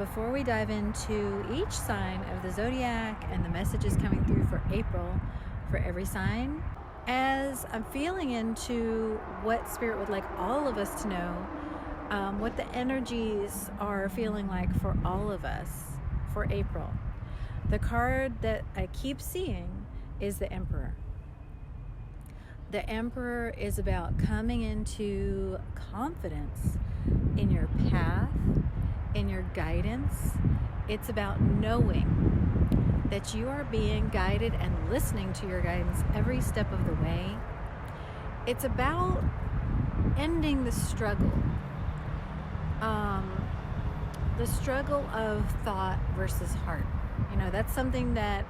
before we dive into each sign of the zodiac and the messages coming through for April for every sign, as I'm feeling into what Spirit would like all of us to know, what the energies are feeling like for all of us for April. The card that I keep seeing is the Emperor. The Emperor is about coming into confidence in your path, in your guidance. It's about knowing that you are being guided and listening to your guidance every step of the way. It's about ending the struggle of thought versus heart. You know, that's something that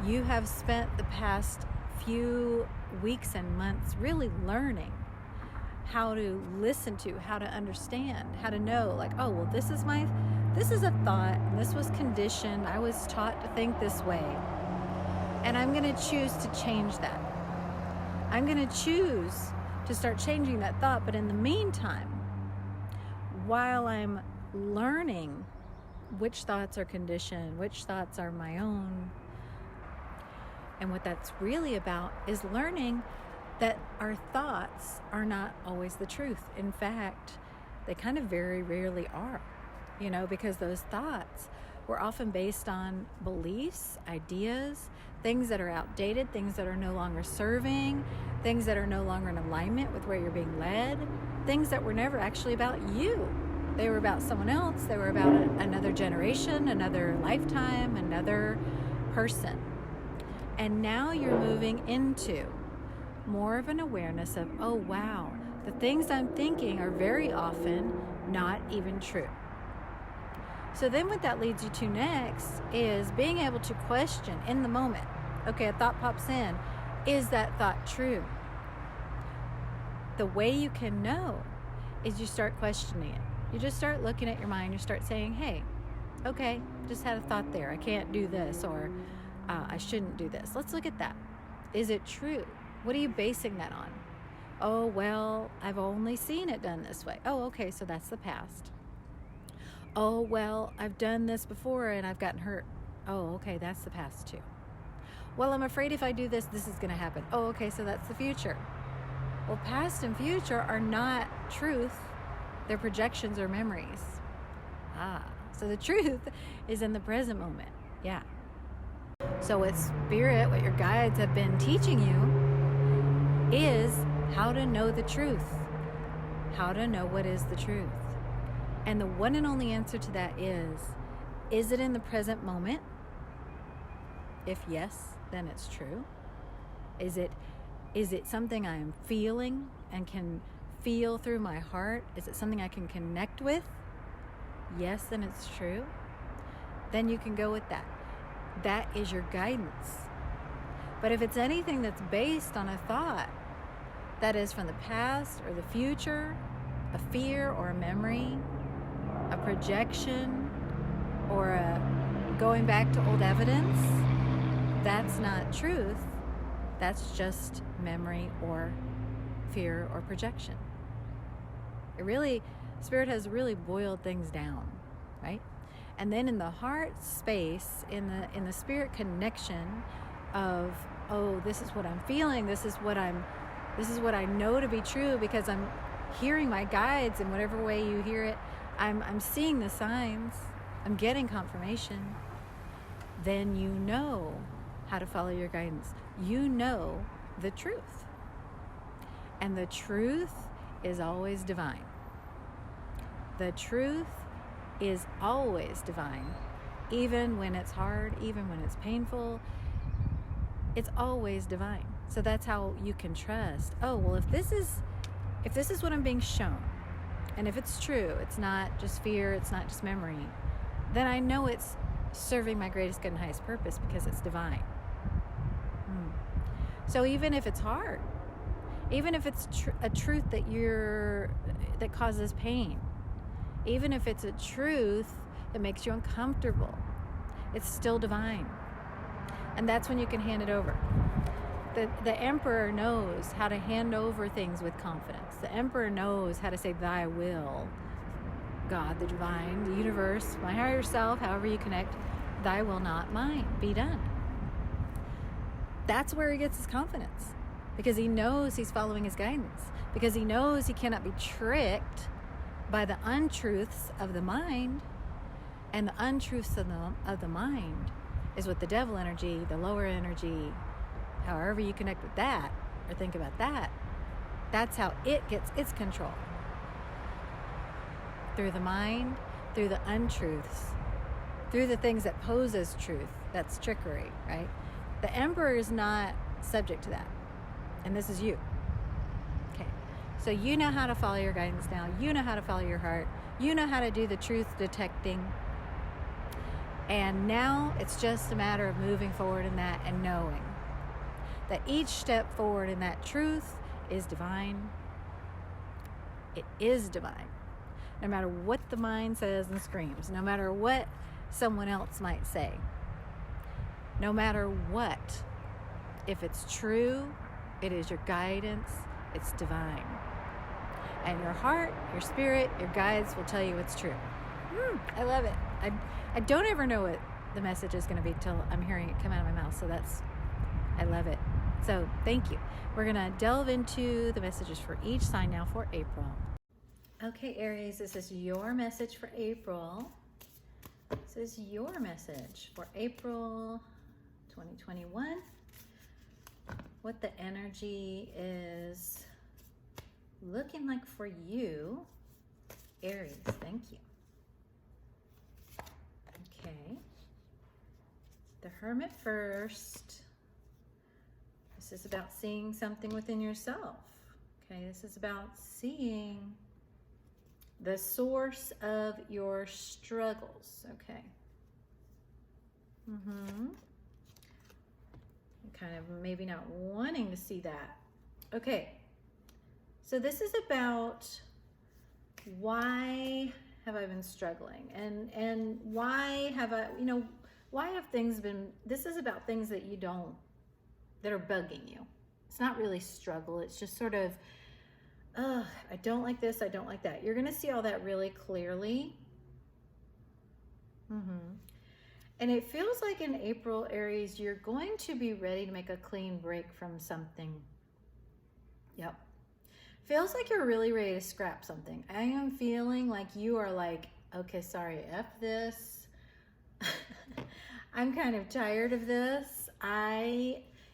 you have spent the past few weeks and months really learning how to listen to, how to understand, how to know, like, oh, well, this is a thought, and this was conditioned, I was taught to think this way, and I'm going to choose to change that. I'm going to choose to start changing that thought. But in the meantime, while I'm learning which thoughts are conditioned, which thoughts are my own, and what that's really about is learning that our thoughts are not always the truth. In fact, they kind of very rarely are, you know, because those thoughts were often based on beliefs, ideas, things that are outdated, things that are no longer serving, things that are no longer in alignment with where you're being led, things that were never actually about you. They were about someone else. They were about another generation, another lifetime, another person. And now you're moving into more of an awareness of, oh, wow, the things I'm thinking are very often not even true. So then what that leads you to next is being able to question in the moment. Okay, a thought pops in. Is that thought true? The way you can know is you start questioning it. You just start looking at your mind. You start saying, hey, okay, just had a thought there. I can't do this, or I shouldn't do this. Let's look at that. Is it true? What are you basing that on? Oh, well, I've only seen it done this way. Oh, okay, so that's the past. Oh, well, I've done this before and I've gotten hurt. Oh, okay, that's the past too. Well, I'm afraid if I do this, this is going to happen. Oh, okay, so that's the future. Well, past and future are not truth. They're projections or memories. So the truth is in the present moment. Yeah. So what Spirit, what your guides have been teaching you is how to know the truth, how to know what is the truth. And the one and only answer to that is it in the present moment? If yes, then it's true. Is it something I am feeling and can feel through my heart? Is it something I can connect with? Yes, then it's true. Then you can go with that. That is your guidance. But if it's anything that's based on a thought that is from the past or the future, a fear or a memory, a projection, or a going back to old evidence, that's not truth. That's just memory or fear or projection. Spirit has really boiled things down, right? And then in the heart space, in the spirit connection of, oh, this is what I'm feeling, this is what I know to be true because I'm hearing my guides in whatever way you hear it. I'm seeing the signs, I'm getting confirmation. Then you know how to follow your guidance. You know the truth. And the truth is always divine. The truth is always divine. Even when it's hard, even when it's painful, it's always divine. So that's how you can trust. Oh, well, if this is what I'm being shown, and if it's true, it's not just fear, it's not just memory, then I know it's serving my greatest good and highest purpose because it's divine. So even if it's hard, even if it's a truth that causes pain, even if it's a truth that makes you uncomfortable, it's still divine. And that's when you can hand it over. The emperor knows how to hand over things with confidence. The emperor knows how to say, thy will God, the divine, the universe, my higher self, however you connect, thy will not mine be done. That's where he gets his confidence, because he knows he's following his guidance, because he knows he cannot be tricked by the untruths of the mind. And the untruths of the mind is what the devil energy, the lower energy, however you connect with that or think about that, that's how it gets its control. Through the mind, through the untruths, through the things that pose as truth. That's trickery, right? The emperor is not subject to that. And this is you. Okay. So you know how to follow your guidance now. You know how to follow your heart. You know how to do the truth detecting. And now it's just a matter of moving forward in that and knowing that each step forward in that truth is divine. It is divine. No matter what the mind says and screams, no matter what someone else might say, no matter what, if it's true, it is your guidance, it's divine. And your heart, your spirit, your guides will tell you it's true. I love it. I don't ever know what the message is going to be till I'm hearing it come out of my mouth. So I love it. So thank you. We're going to delve into the messages for each sign now for April. Okay, Aries, this is your message for April. This is your message for April 2021. What the energy is looking like for you, Aries. Thank you. Okay. The Hermit first. This is about seeing something within yourself. Okay, this is about seeing the source of your struggles. Okay. Kind of maybe not wanting to see that. Okay. So this is about why have I been struggling, and why have I, why have things been, this is about things that that are bugging you. It's not really struggle. It's just sort of, I don't like this. I don't like that. You're going to see all that really clearly. And it feels like in April, Aries, you're going to be ready to make a clean break from something. Yep. Feels like you're really ready to scrap something. I am feeling like you are like, okay, sorry, F this. I'm kind of tired of this.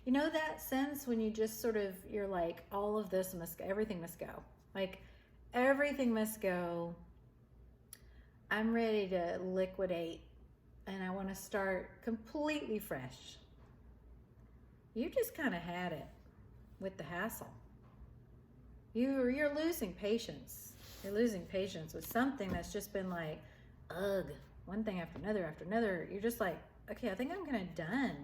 You know that sense when you just sort of, you're like, all of this must go, everything must go. Like, everything must go. I'm ready to liquidate, and I want to start completely fresh. You just kind of had it with the hassle. You're losing patience. You're losing patience with something that's just been like, ugh, one thing after another after another. You're just like, okay, I think I'm kind of done.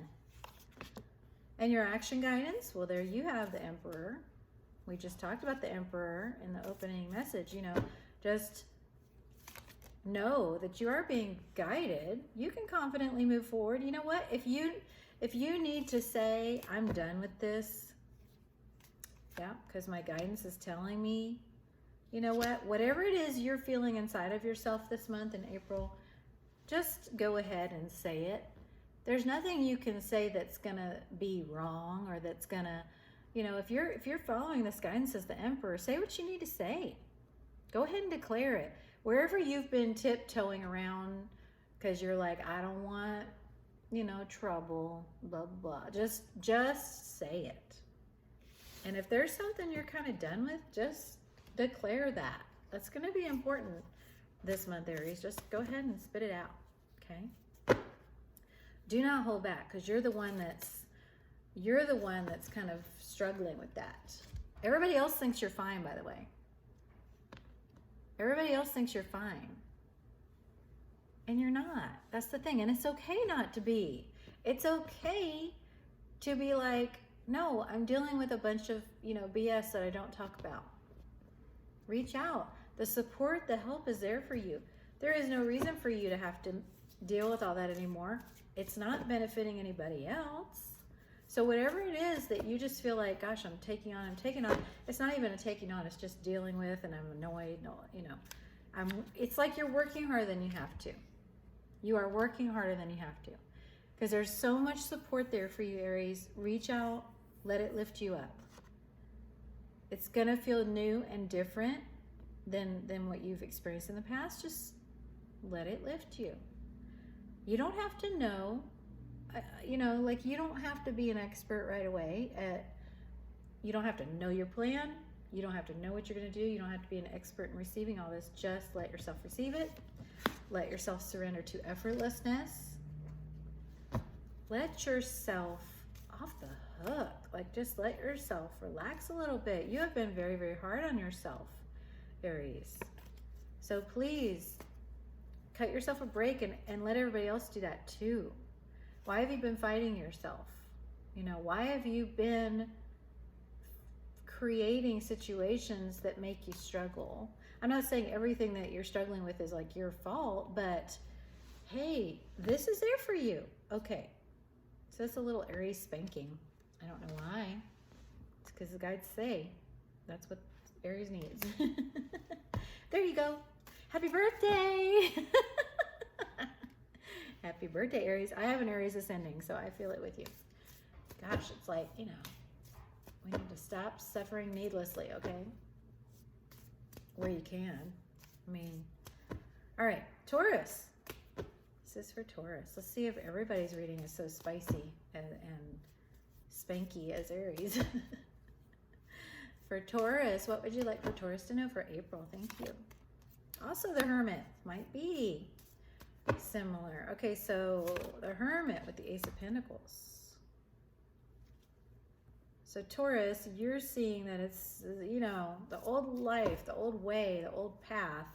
And your action guidance, well, there you have the Emperor. We just talked about the Emperor in the opening message. Just know that you are being guided. You can confidently move forward. You know what? If you need to say, I'm done with this, yeah, because my guidance is telling me, you know what? Whatever it is you're feeling inside of yourself this month in April, just go ahead and say it. There's nothing you can say that's gonna be wrong, or that's gonna, if you're following this guidance as the Emperor, say what you need to say. Go ahead and declare it. Wherever you've been tiptoeing around because you're like, I don't want, trouble, blah, blah, just say it. And if there's something you're kind of done with, just declare that. That's going to be important this month, Aries. Just go ahead and spit it out, okay? Do not hold back, because you're the one that's kind of struggling with that. Everybody else thinks you're fine, by the way. Everybody else thinks you're fine. And you're not. That's the thing. And it's okay not to be. It's okay to be like, no, I'm dealing with a bunch of, BS that I don't talk about. Reach out. The support, the help is there for you. There is no reason for you to have to deal with all that anymore. It's not benefiting anybody else. So whatever it is that you just feel like, gosh, I'm taking on, it's not even a taking on, it's just dealing with, and I'm annoyed, It's like you're working harder than you have to. You are working harder than you have to. Because there's so much support there for you, Aries. Reach out, let it lift you up. It's gonna feel new and different than what you've experienced in the past. Just let it lift you. You don't have to know, you don't have to be an expert right away. You don't have to know your plan. You don't have to know what you're gonna do. You don't have to be an expert in receiving all this. Just let yourself receive it. Let yourself surrender to effortlessness. Let yourself off the hook. Like, just let yourself relax a little bit. You have been very, very hard on yourself, Aries. So please cut yourself a break and let everybody else do that too. Why have you been fighting yourself? Why have you been creating situations that make you struggle? I'm not saying everything that you're struggling with is like your fault, but hey, this is there for you. Okay. So it's a little Aries spanking. I don't know why. It's because the guides say that's what Aries needs. There you go. Happy birthday. Happy birthday, Aries. I have an Aries ascending, so I feel it with you. Gosh, it's like, we need to stop suffering needlessly, okay? Where you can. All right, Taurus. This is for Taurus. Let's see if everybody's reading is so spicy and spanky as Aries. For Taurus, what would you like for Taurus to know for April? Thank you. Also, the Hermit might be similar. Okay, so the Hermit with the Ace of Pentacles. So Taurus, you're seeing that it's, the old life, the old way, the old path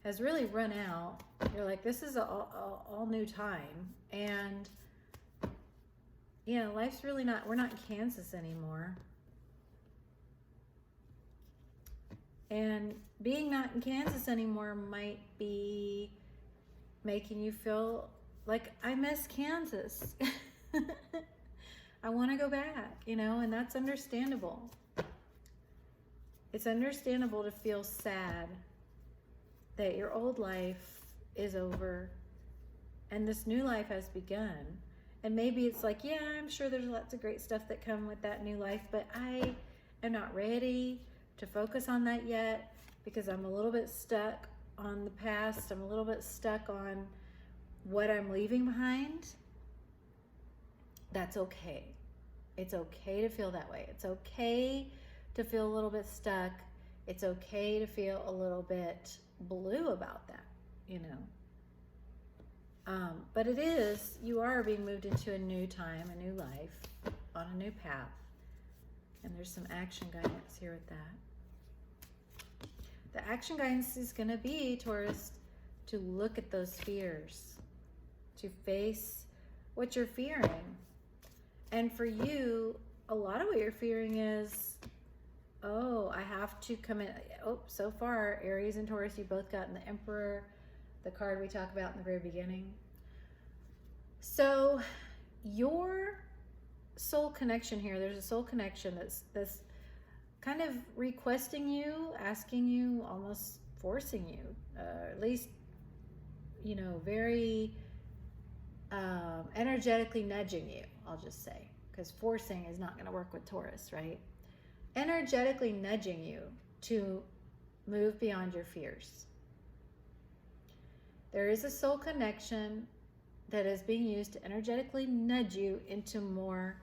has really run out. You're like, this is all new time. And, life's really not, we're not in Kansas anymore. And being not in Kansas anymore might be making you feel like, I miss Kansas. I want to go back, and that's understandable. It's understandable to feel sad that your old life is over and this new life has begun. And maybe it's like, yeah, I'm sure there's lots of great stuff that come with that new life, but I am not ready to focus on that yet because I'm a little bit stuck on the past. I'm a little bit stuck on what I'm leaving behind. That's okay. It's okay to feel that way. It's okay to feel a little bit stuck. It's okay to feel a little bit blue about that, but you are being moved into a new time, a new life, on a new path. And there's some action guidance here with that. The action guidance is going to be, Taurus, to look at those fears, to face what you're fearing. And for you, a lot of what you're fearing is, I have to commit. So far, Aries and Taurus, you both got in the Emperor, the card we talked about in the very beginning. So your soul connection here, there's a soul connection that's kind of requesting you, asking you, almost forcing you, at least, very energetically nudging you, I'll just say, because forcing is not going to work with Taurus, right? Energetically nudging you to move beyond your fears. There is a soul connection that is being used to energetically nudge you into more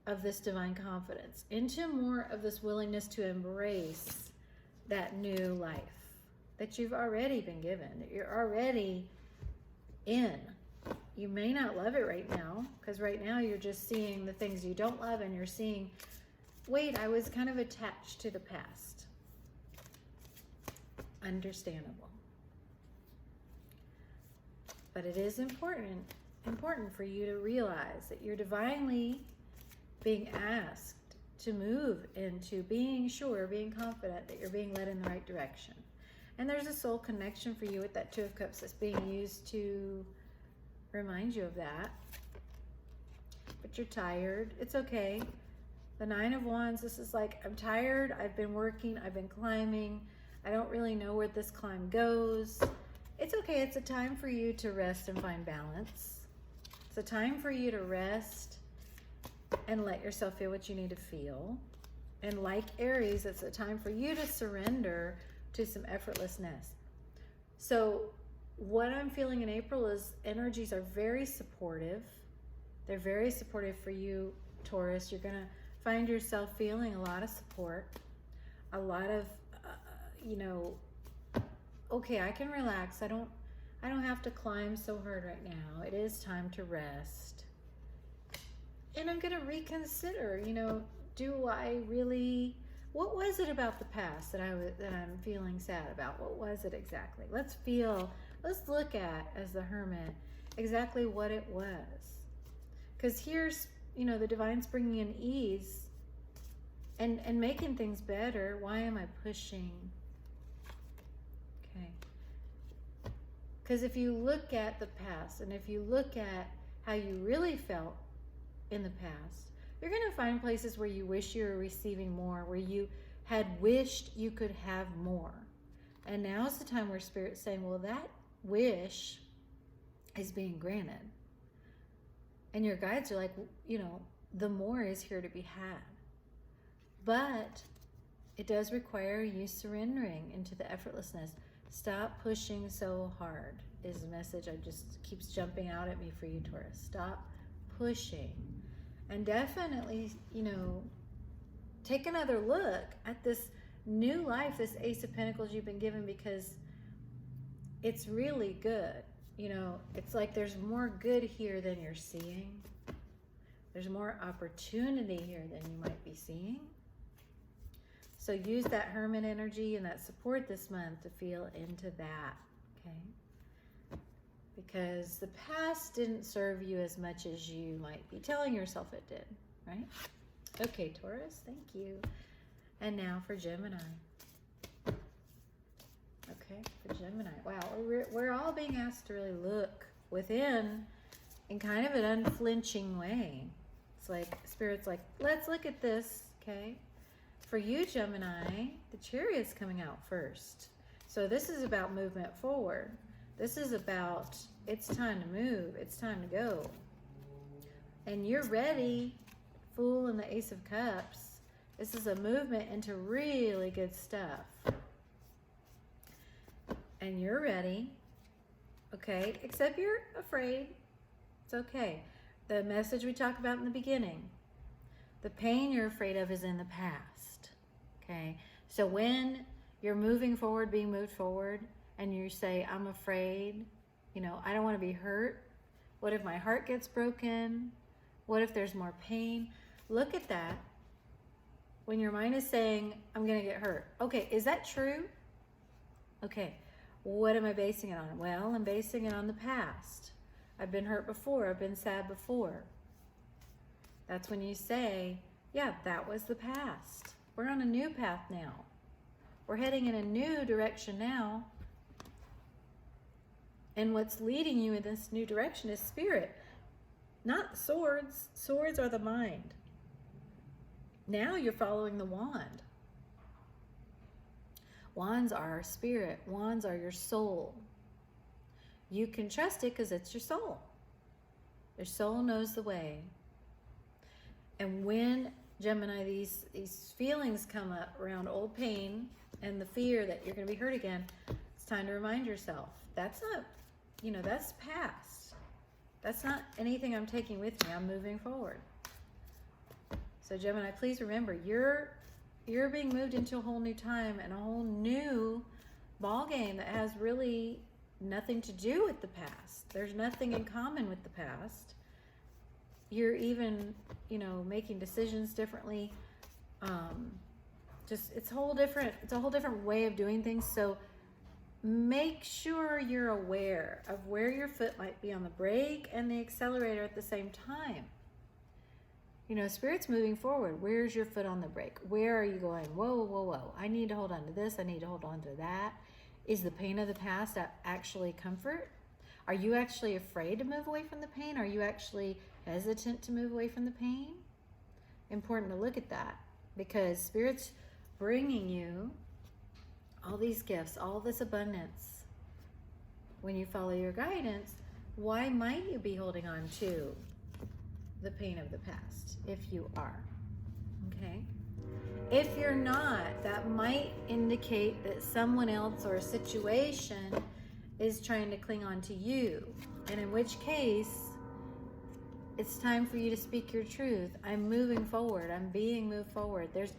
of this divine confidence, into more of this willingness to embrace that new life that you've already been given, that you're already in. You may not love it right now, because right now you're just seeing the things you don't love, and you're seeing, wait, I was kind of attached to the past. Understandable. But it is important for you to realize that you're divinely being asked to move into being sure, being confident that you're being led in the right direction. And there's a soul connection for you with that Two of Cups that's being used to remind you of that. But you're tired. It's okay. The Nine of Wands, this is like, I'm tired. I've been working. I've been climbing. I don't really know where this climb goes. It's okay. It's a time for you to rest and find balance. It's a time for you to rest and let yourself feel what you need to feel. And like Aries, it's a time for you to surrender to some effortlessness. So what I'm feeling in April is energies are very supportive. They're very supportive for you, Taurus. You're going to find yourself feeling a lot of support, a lot of, okay, I can relax. I don't have to climb so hard right now. It is time to rest. And I'm going to reconsider, do I really, what was it about the past that I'm feeling sad about? What was it exactly? Let's look at, as the Hermit, exactly what it was. Because here's, the Divine's bringing in ease and making things better. Why am I pushing? Okay. Because if you look at the past, and if you look at how you really felt in the past, you're going to find places where you wish you were receiving more, where you had wished you could have more. And now's the time where Spirit's saying, well, that wish is being granted. And your guides are like, the more is here to be had. But it does require you surrendering into the effortlessness. Stop pushing so hard is the message I just keeps jumping out at me for you, Taurus. Stop pushing. And definitely, take another look at this new life, this Ace of Pentacles you've been given, because it's really good. It's like there's more good here than you're seeing. There's more opportunity here than you might be seeing. So use that Hermit energy and that support this month to feel into that, okay? Because the past didn't serve you as much as you might be telling yourself it did, right? Okay, Taurus, thank you. And now for Gemini. Okay, for Gemini. Wow, we're all being asked to really look within in kind of an unflinching way. It's like, Spirit's like, let's look at this, okay? For you, Gemini, the Chariot's coming out first. So this is about movement forward. This is about, it's time to move. It's time to go. And you're ready, Fool and the Ace of Cups. This is a movement into really good stuff. And you're ready, okay? Except you're afraid. It's okay. The message we talked about in the beginning, the pain you're afraid of is in the past, okay? So when you're moving forward, being moved forward, and you say, I'm afraid, I don't want to be hurt. What if my heart gets broken? What if there's more pain? Look at that. When your mind is saying, I'm going to get hurt. Okay, is that true? Okay. What am I basing it on? Well, I'm basing it on the past. I've been hurt before. I've been sad before. That's when you say, yeah, that was the past. We're on a new path now. We're heading in a new direction now. And what's leading you in this new direction is Spirit, not swords. Swords are the mind. Now you're following the wand. Wands are Spirit. Wands are your soul. You can trust it because it's your soul. Your soul knows the way. And when, Gemini, these feelings come up around old pain and the fear that you're going to be hurt again, it's time to remind yourself, that's not, that's past. That's not anything I'm taking with me. I'm moving forward. So Gemini, please remember, you're being moved into a whole new time and a whole new ball game that has really nothing to do with the past. There's nothing in common with the past. You're even, making decisions differently. It's a whole different way of doing things. So make sure you're aware of where your foot might be on the brake and the accelerator at the same time. Spirit's moving forward. Where's your foot on the brake? Where are you going? Whoa, whoa, whoa. I need to hold on to this. I need to hold on to that. Is the pain of the past actually comfort? Are you actually afraid to move away from the pain? Are you actually hesitant to move away from the pain? Important to look at that, because Spirit's bringing you all these gifts, all this abundance. When you follow your guidance, why might you be holding on to the pain of the past if you are? Okay? If you're not, that might indicate that someone else or a situation is trying to cling on to you. And in which case, it's time for you to speak your truth. I'm moving forward. I'm being moved forward. There's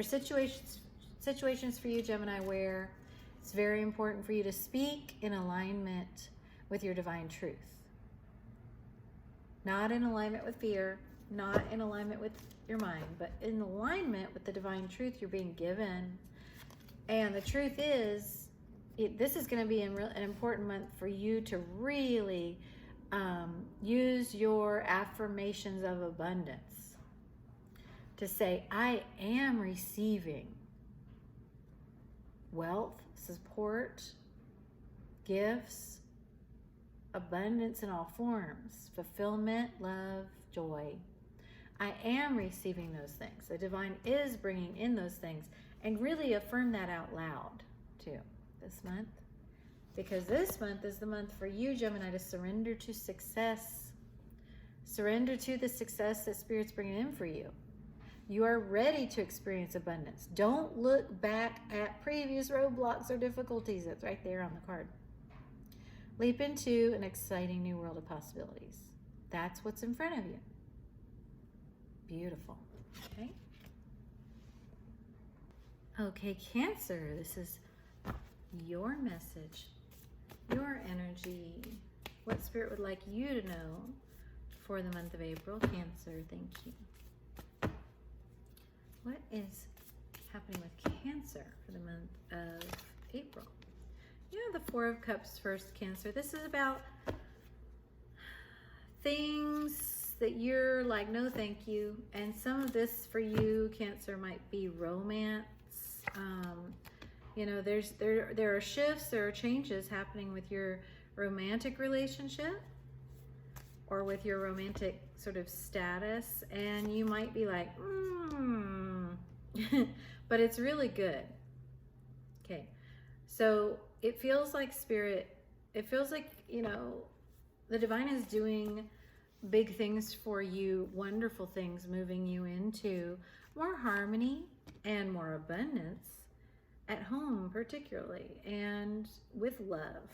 situations for you, Gemini, where it's very important for you to speak in alignment with your divine truth. Not in alignment with fear, not in alignment with your mind, but in alignment with the divine truth you're being given. And the truth is, this is going to be an important month for you to really use your affirmations of abundance to say, I am receiving wealth, support, gifts, abundance in all forms, fulfillment, love, joy. I am receiving those things. The divine is bringing in those things. And really affirm that out loud too this month. Because this month is the month for you, Gemini, to surrender to success. Surrender to the success that Spirit's bringing in for you. You are ready to experience abundance. Don't look back at previous roadblocks or difficulties. That's right there on the card. Leap into an exciting new world of possibilities. That's what's in front of you. Beautiful. Okay. Okay, Cancer. This is your message, your energy, what Spirit would like you to know for the month of April. Cancer, thank you. What is happening with Cancer for the month of April? You know, the Four of Cups first, Cancer. This is about things that you're like, no thank you. And some of this for you, Cancer, might be romance. You know, there are shifts, there are changes happening with your romantic relationship or with your romantic sort of status, and you might be like, but it's really good. Okay, so it feels like Spirit, it feels like, you know, the divine is doing big things for you, wonderful things, moving you into more harmony and more abundance at home, particularly, and with love.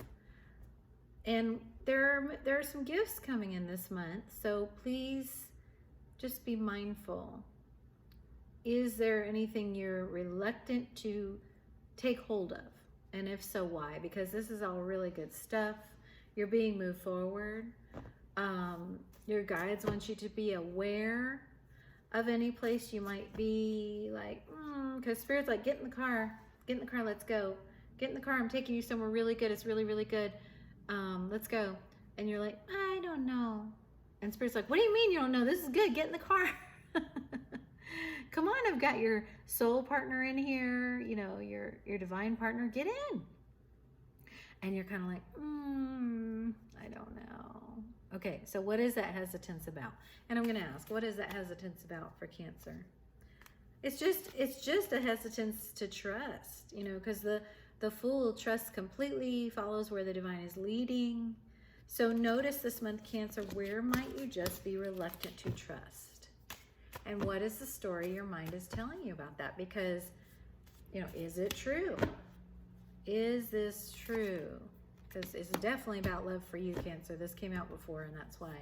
And there are some gifts coming in this month, so please just be mindful. Is there anything you're reluctant to take hold of? And if so, why? Because this is all really good stuff. You're being moved forward. Your guides want you to be aware of any place you might be like, because Spirit's like, get in the car, let's go. Get in the car, I'm taking you somewhere really good. It's really, really good. Let's go. And you're like, I don't know. And Spirit's like, what do you mean you don't know? This is good. Get in the car. Come on, I've got your soul partner in here, you know, your divine partner. Get in. And you're kind of like, I don't know. Okay, so what is that hesitance about? And I'm going to ask, what is that hesitance about for Cancer? It's just a hesitance to trust, you know, because the Fool trusts completely, follows where the divine is leading. So notice this month, Cancer, where might you just be reluctant to trust? And what is the story your mind is telling you about that? Because, you know, is it true? Is this true? Because it's definitely about love for you, Cancer. This came out before, and that's why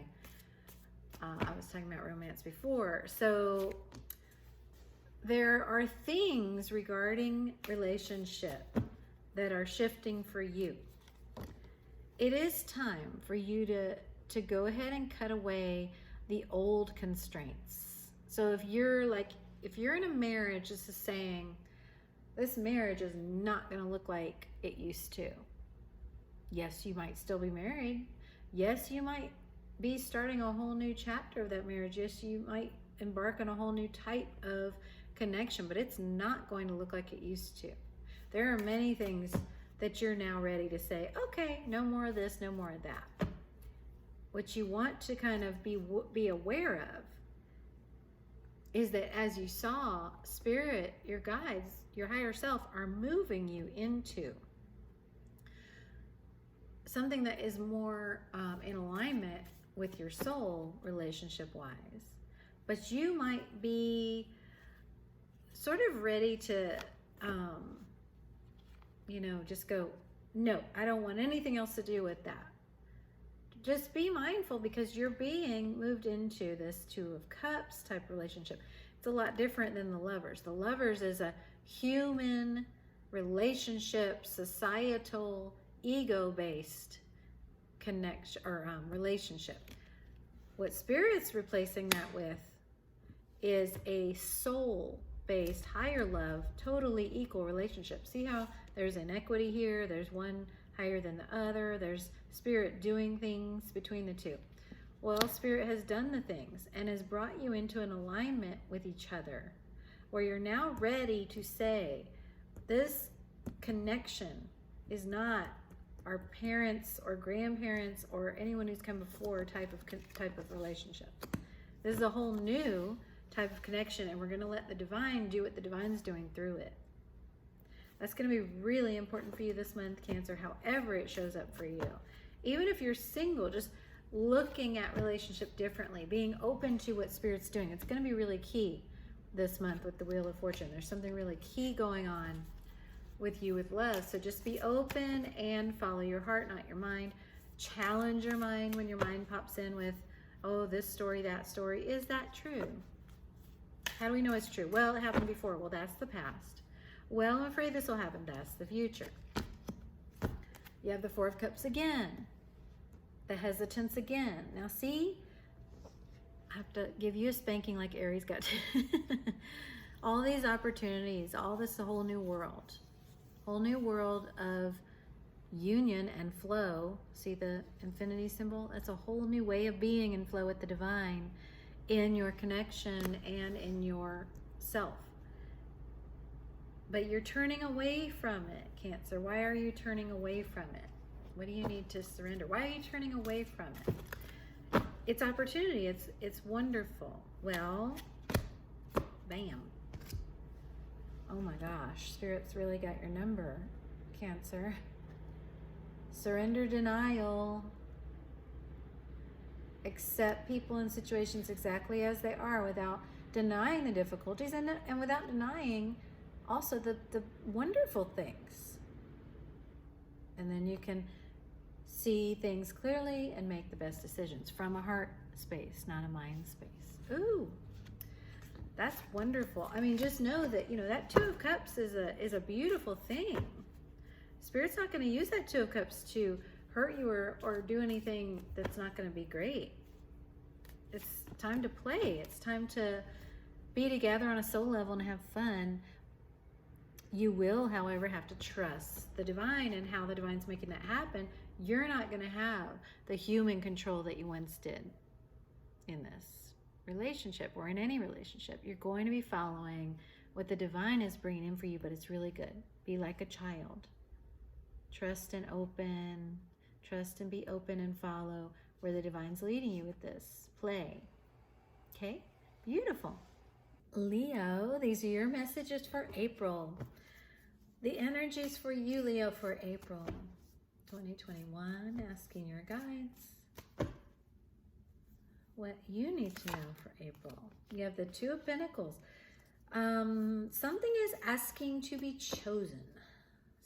I was talking about romance before. So there are things regarding relationship that are shifting for you. It is time for you to go ahead and cut away the old constraints. So if you're in a marriage, this is saying this marriage is not going to look like it used to. Yes, you might still be married. Yes, you might be starting a whole new chapter of that marriage. Yes, you might embark on a whole new type of connection, but it's not going to look like it used to. There are many things that you're now ready to say, okay, no more of this, no more of that. What you want to kind of be aware of is that as you saw, Spirit, your guides, your higher self are moving you into something that is more in alignment with your soul, relationship-wise. But you might be sort of ready to, just go, no, I don't want anything else to do with that. Just be mindful, because you're being moved into this Two of Cups type relationship. It's a lot different than the Lovers. The Lovers is a human relationship, societal, ego-based connection or relationship. What Spirit's replacing that with is a soul-based, higher love, totally equal relationship. See how there's inequity here? There's one higher than the other. There's Spirit doing things between the two. Well, Spirit has done the things and has brought you into an alignment with each other, where you're now ready to say, this connection is not our parents or grandparents or anyone who's come before type of relationship. This is a whole new type of connection, and we're going to let the divine do what the divine's doing through it. That's going to be really important for you this month, Cancer, however it shows up for you. Even if you're single, just looking at relationship differently, being open to what Spirit's doing. It's going to be really key this month with the Wheel of Fortune. There's something really key going on with you with love. So just be open and follow your heart, not your mind. Challenge your mind when your mind pops in with, oh, this story, that story. Is that true? How do we know it's true? Well, it happened before. Well, that's the past. Well, I'm afraid this will happen. That's the future. You have the Four of Cups again. The hesitance again. Now see, I have to give you a spanking like Aries got to. All these opportunities, all this, a whole new world. Whole new world of union and flow. See the infinity symbol? That's a whole new way of being in flow with the divine in your connection and in your self. But you're turning away from it, Cancer. Why are you turning away from it? What do you need to surrender? Why are you turning away from it? It's opportunity. It's wonderful. Well, bam. Oh my gosh, Spirit's really got your number, Cancer. Surrender, denial. Accept people and situations exactly as they are without denying the difficulties and without denying also the wonderful things. And then you can see things clearly and make the best decisions from a heart space, not a mind space. Ooh. That's wonderful. I mean, just know that, that Two of Cups is a beautiful thing. Spirit's not going to use that Two of Cups to hurt you or do anything that's not going to be great. It's time to play. It's time to be together on a soul level and have fun. You will, however, have to trust the divine and how the divine's making that happen. You're not going to have the human control that you once did in this relationship or in any relationship. You're going to be following what the divine is bringing in for you, but it's really good. Be like a child. Trust and open. Trust and be open and follow where the divine's leading you with this. Play. Okay? Beautiful. Leo, these are your messages for April. The energies for you, Leo, for April 2021. Asking your guides what you need to know for April. You have the Two of Pentacles. Something is asking to be chosen.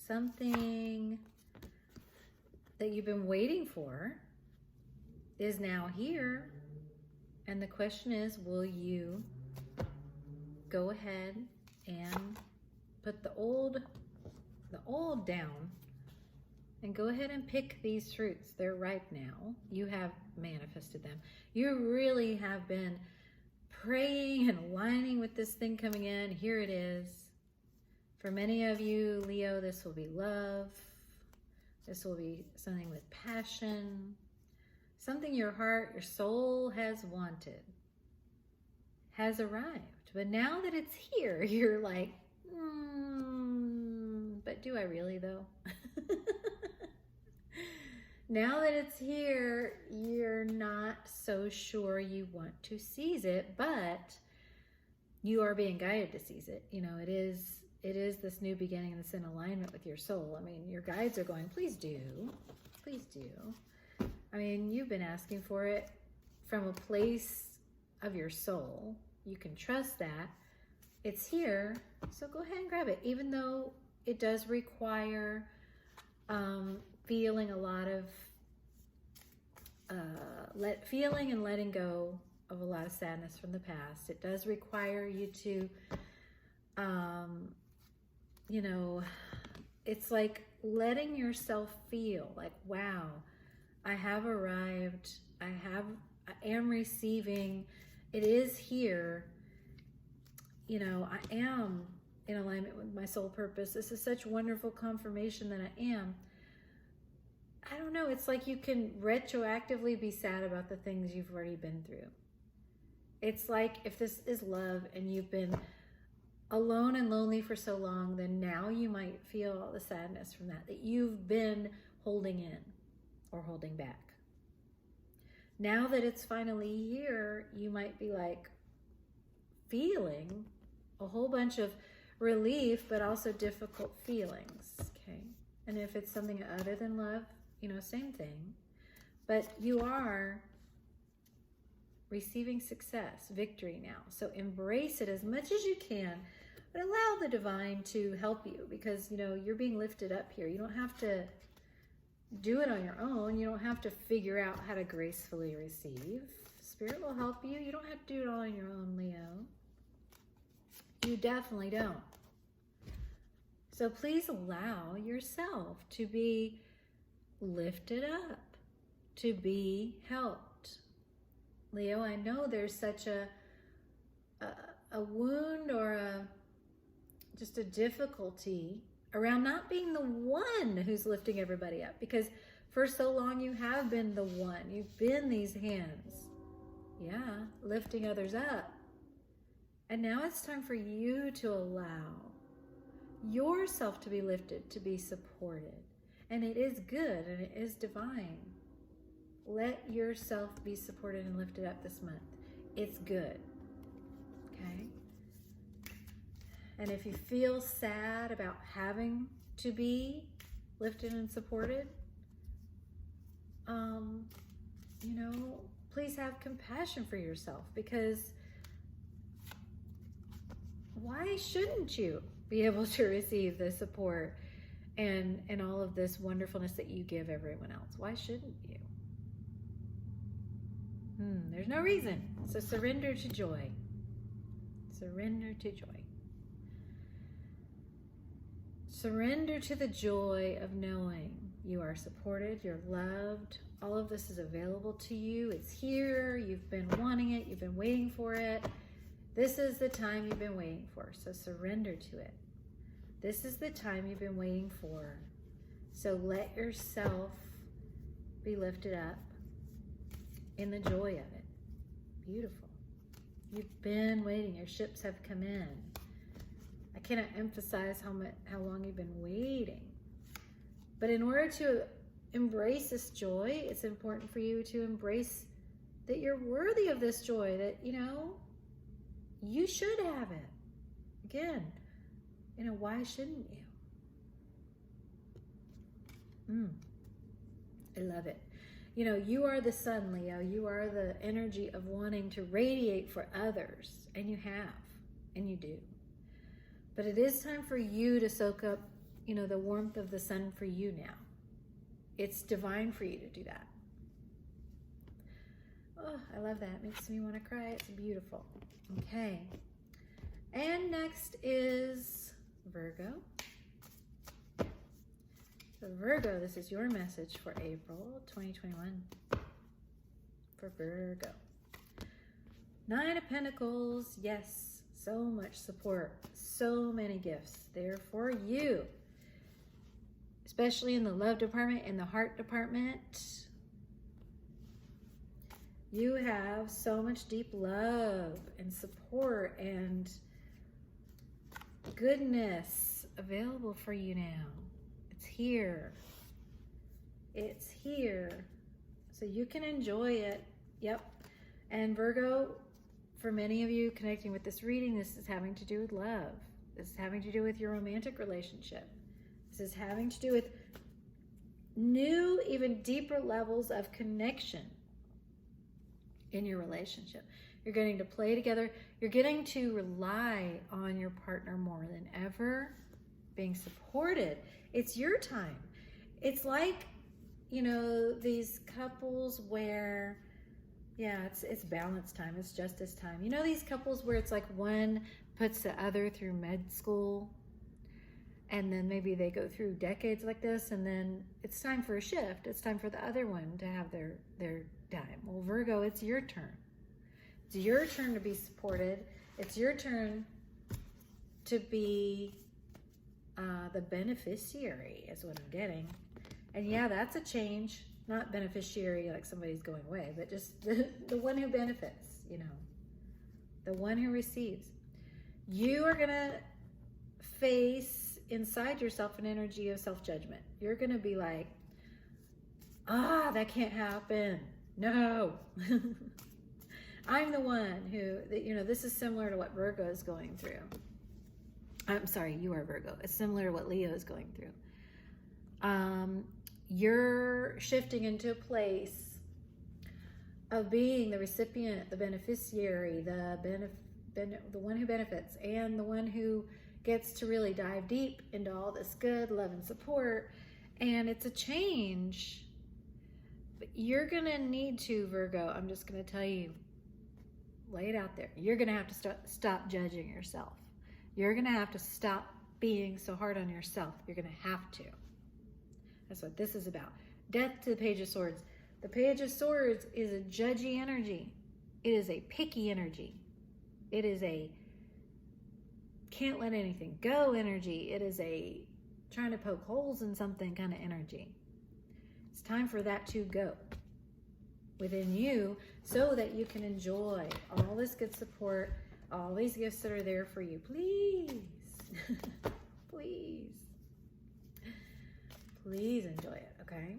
Something that you've been waiting for is now here. And the question is, will you go ahead and put the old down and go ahead and pick these fruits? They're ripe now. You have manifested them. You really have been praying and aligning with this thing coming in. Here it is. For many of you, Leo, this will be love. This will be something with passion. Something your heart, your soul has wanted, has arrived. But now that it's here, you're like, but do I really though? Now that it's here, you're not so sure you want to seize it, but you are being guided to seize it. You know, it is this new beginning that's in alignment with your soul. I mean, your guides are going, please do. Please do. I mean, you've been asking for it from a place of your soul. You can trust that. It's here. So go ahead and grab it. Even though it does require feeling a lot of feeling and letting go of a lot of sadness from the past. It does require you to, you know, it's like letting yourself feel like, wow, I have arrived. I am receiving. It is here. You know, I am in alignment with my soul purpose. This is such wonderful confirmation that I am. I don't know. It's like you can retroactively be sad about the things you've already been through. It's like if this is love and you've been alone and lonely for so long, then now you might feel all the sadness from that you've been holding in or holding back. Now that it's finally here, you might be like feeling a whole bunch of relief, but also difficult feelings, okay? And if it's something other than love, you know, same thing. But you are receiving success, victory now. So embrace it as much as you can, but allow the divine to help you because, you know, you're being lifted up here. You don't have to do it on your own. You don't have to figure out how to gracefully receive. Spirit will help you. You don't have to do it all on your own, Leo. You definitely don't. So please allow yourself to be lifted up, to be helped. Leo, I know there's such a wound or just a difficulty around not being the one who's lifting everybody up, because for so long you have been the one. You've been these hands, yeah, lifting others up. And now it's time for you to allow yourself to be lifted, to be supported. And it is good and it is divine. Let yourself be supported and lifted up this month. It's good. Okay? And if you feel sad about having to be lifted and supported, you know, please have compassion for yourself, because why shouldn't you be able to receive the support and all of this wonderfulness that you give everyone else? Why shouldn't you? There's no reason. So surrender to joy. Surrender to joy. Surrender to the joy of knowing you are supported, you're loved. All of this is available to you. It's here. You've been wanting it. You've been waiting for it. This is the time you've been waiting for. So surrender to it. This is the time you've been waiting for. So let yourself be lifted up in the joy of it. Beautiful. You've been waiting. Your ships have come in. I cannot emphasize how long you've been waiting. But in order to embrace this joy, it's important for you to embrace that you're worthy of this joy, that, you know, you should have it. Again, you know, why shouldn't you? I love it. You know, you are the sun, Leo. You are the energy of wanting to radiate for others. And you have. And you do. But it is time for you to soak up, you know, the warmth of the sun for you now. It's divine for you to do that. Oh, I love that. It makes me want to cry. It's beautiful. Okay. And next is Virgo. So Virgo, this is your message for April 2021. For Virgo. 9 of Pentacles. Yes, so much support. So many gifts there for you. Especially in the love department, in the heart department. You have so much deep love and support and goodness available for you now. It's here. It's here. So you can enjoy it. Yep. And Virgo, for many of you connecting with this reading, this is having to do with love. This is having to do with your romantic relationship. This is having to do with new, even deeper levels of connection in your relationship. You're getting to play together. You're getting to rely on your partner more than ever, being supported. It's your time. It's like, you know, these couples where, yeah, it's balance time. It's justice time. You know, these couples where it's like one puts the other through med school, and then maybe they go through decades like this, and then it's time for a shift. It's time for the other one to have their time. Well, Virgo, it's your turn. It's your turn to be supported. It's your turn to be the beneficiary, is what I'm getting. And yeah, that's a change. Not beneficiary like somebody's going away, but just the one who benefits, you know, the one who receives. You are going to face inside yourself an energy of self-judgment. You're going to be like, that can't happen. No. I'm the one who, you know, this is similar to what Virgo is going through. I'm sorry, you are Virgo. It's similar to what Leo is going through. You're shifting into a place of being the recipient, the beneficiary, the one who benefits, and the one who gets to really dive deep into all this good love and support. And it's a change. But you're going to need to, Virgo, I'm just going to tell you, lay it out there. You're going to have to stop judging yourself. You're going to have to stop being so hard on yourself. You're going to have to. That's what this is about. Death to the Page of Swords. The Page of Swords is a judgy energy. It is a picky energy. It is a can't let anything go energy. It is a trying to poke holes in something kind of energy. It's time for that to go within you so that you can enjoy all this good support, all these gifts that are there for you. Please, please. Please enjoy it, okay?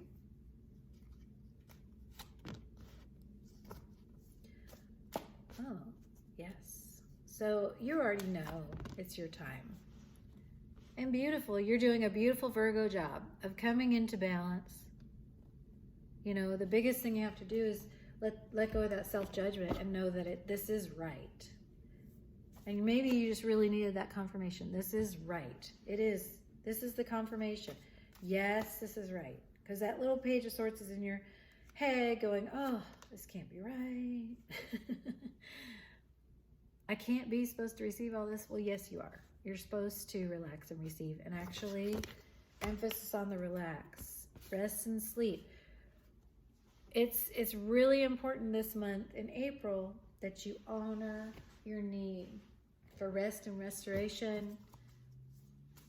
Oh, yes. So you already know it's your time. And beautiful. You're doing a beautiful Virgo job of coming into balance. You know, the biggest thing you have to do is let go of that self-judgment and know that this is right. And maybe you just really needed that confirmation. This is right. It is. This is the confirmation. Yes, this is right. Because that little Page of Swords is in your head going, oh, this can't be right. I can't be supposed to receive all this. Well, yes, you are. You're supposed to relax and receive. And actually, emphasis on the relax. Rest and sleep. It's really important this month in April that you honor your need for rest and restoration.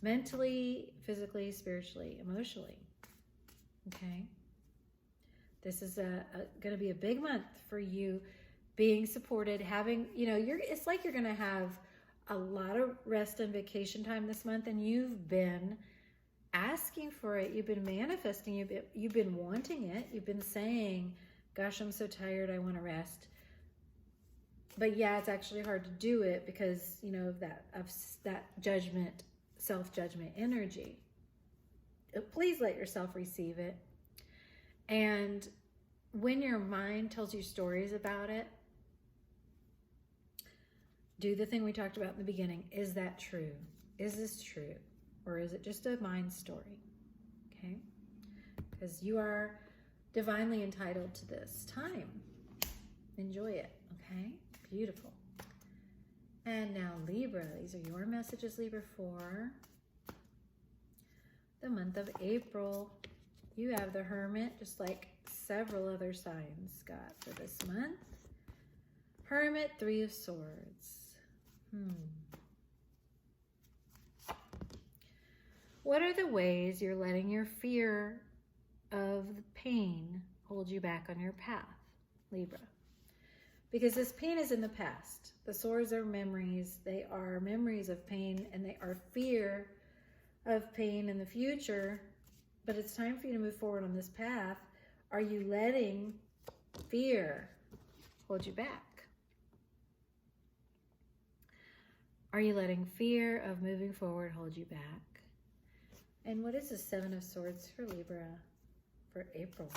Mentally, physically, spiritually, emotionally. Okay? This is going to be a big month for you being supported, having, you know, it's like you're going to have a lot of rest and vacation time this month, and you've been asking for it. You've been manifesting. You've been wanting it. You've been saying, gosh, I'm so tired. I want to rest. But yeah, it's actually hard to do it because, you know, of that judgment, self-judgment energy. Please let yourself receive it. And when your mind tells you stories about it, do the thing we talked about in the beginning. Is that true? Is this true? Or is it just a mind story? Okay? Because you are divinely entitled to this time. Enjoy it. Okay? Beautiful. And now Libra, these are your messages, Libra, for the month of April. You have the Hermit, just like several other signs got for this month. Hermit, Three of Swords. What are the ways you're letting your fear of the pain hold you back on your path, Libra? Because this pain is in the past. The swords are memories. They are memories of pain, and they are fear of pain in the future. But it's time for you to move forward on this path. Are you letting fear hold you back? Are you letting fear of moving forward hold you back? And what is the Seven of Swords for Libra for April?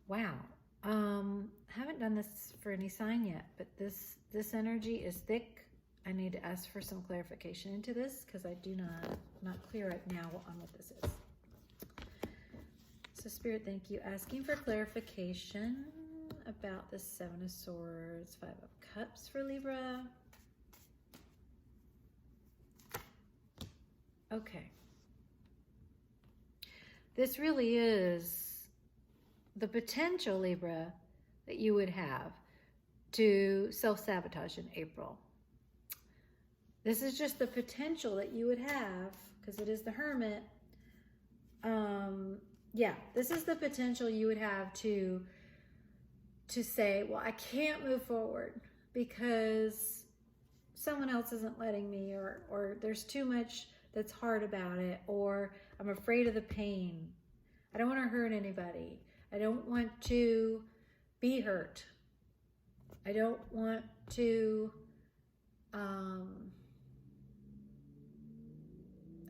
Wow. Haven't done this for any sign yet, but this energy is thick. I need to ask for some clarification into this because I do not clear right now on what this is. So Spirit, thank you. Asking for clarification about the Seven of Swords, Five of Cups for Libra. Okay. This really is the potential, Libra, that you would have to self-sabotage in April. This is just the potential that you would have, because it is the Hermit. Yeah, this is the potential you would have to say, well, I can't move forward because someone else isn't letting me, or there's too much that's hard about it, or I'm afraid of the pain. I don't want to hurt anybody. I don't want to be hurt. I don't want to, I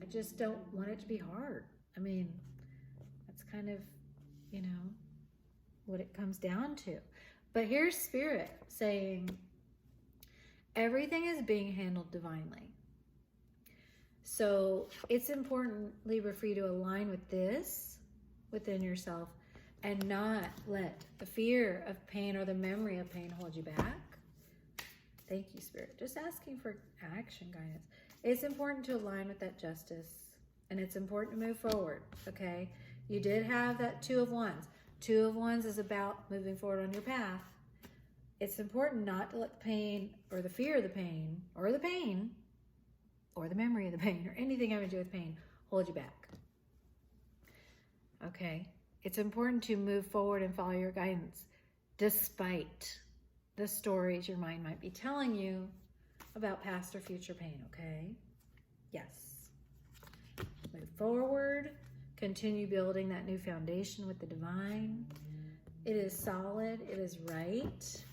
just don't want it to be hard. I mean, that's kind of, you know, what it comes down to. But here's Spirit saying, everything is being handled divinely. So it's important, Libra, for you to align with this within yourself and not let the fear of pain or the memory of pain hold you back. Thank you, Spirit. Just asking for action guidance. It's important to align with that justice, and it's important to move forward, okay? You did have that Two of Wands. Two of Wands is about moving forward on your path. It's important not to let the pain or the fear of the pain or the pain or the memory of the pain or anything having to do with pain hold you back. Okay? It's important to move forward and follow your guidance despite the stories your mind might be telling you about past or future pain, okay? Yes. Move forward. Continue building that new foundation with the divine. It is solid. It is right.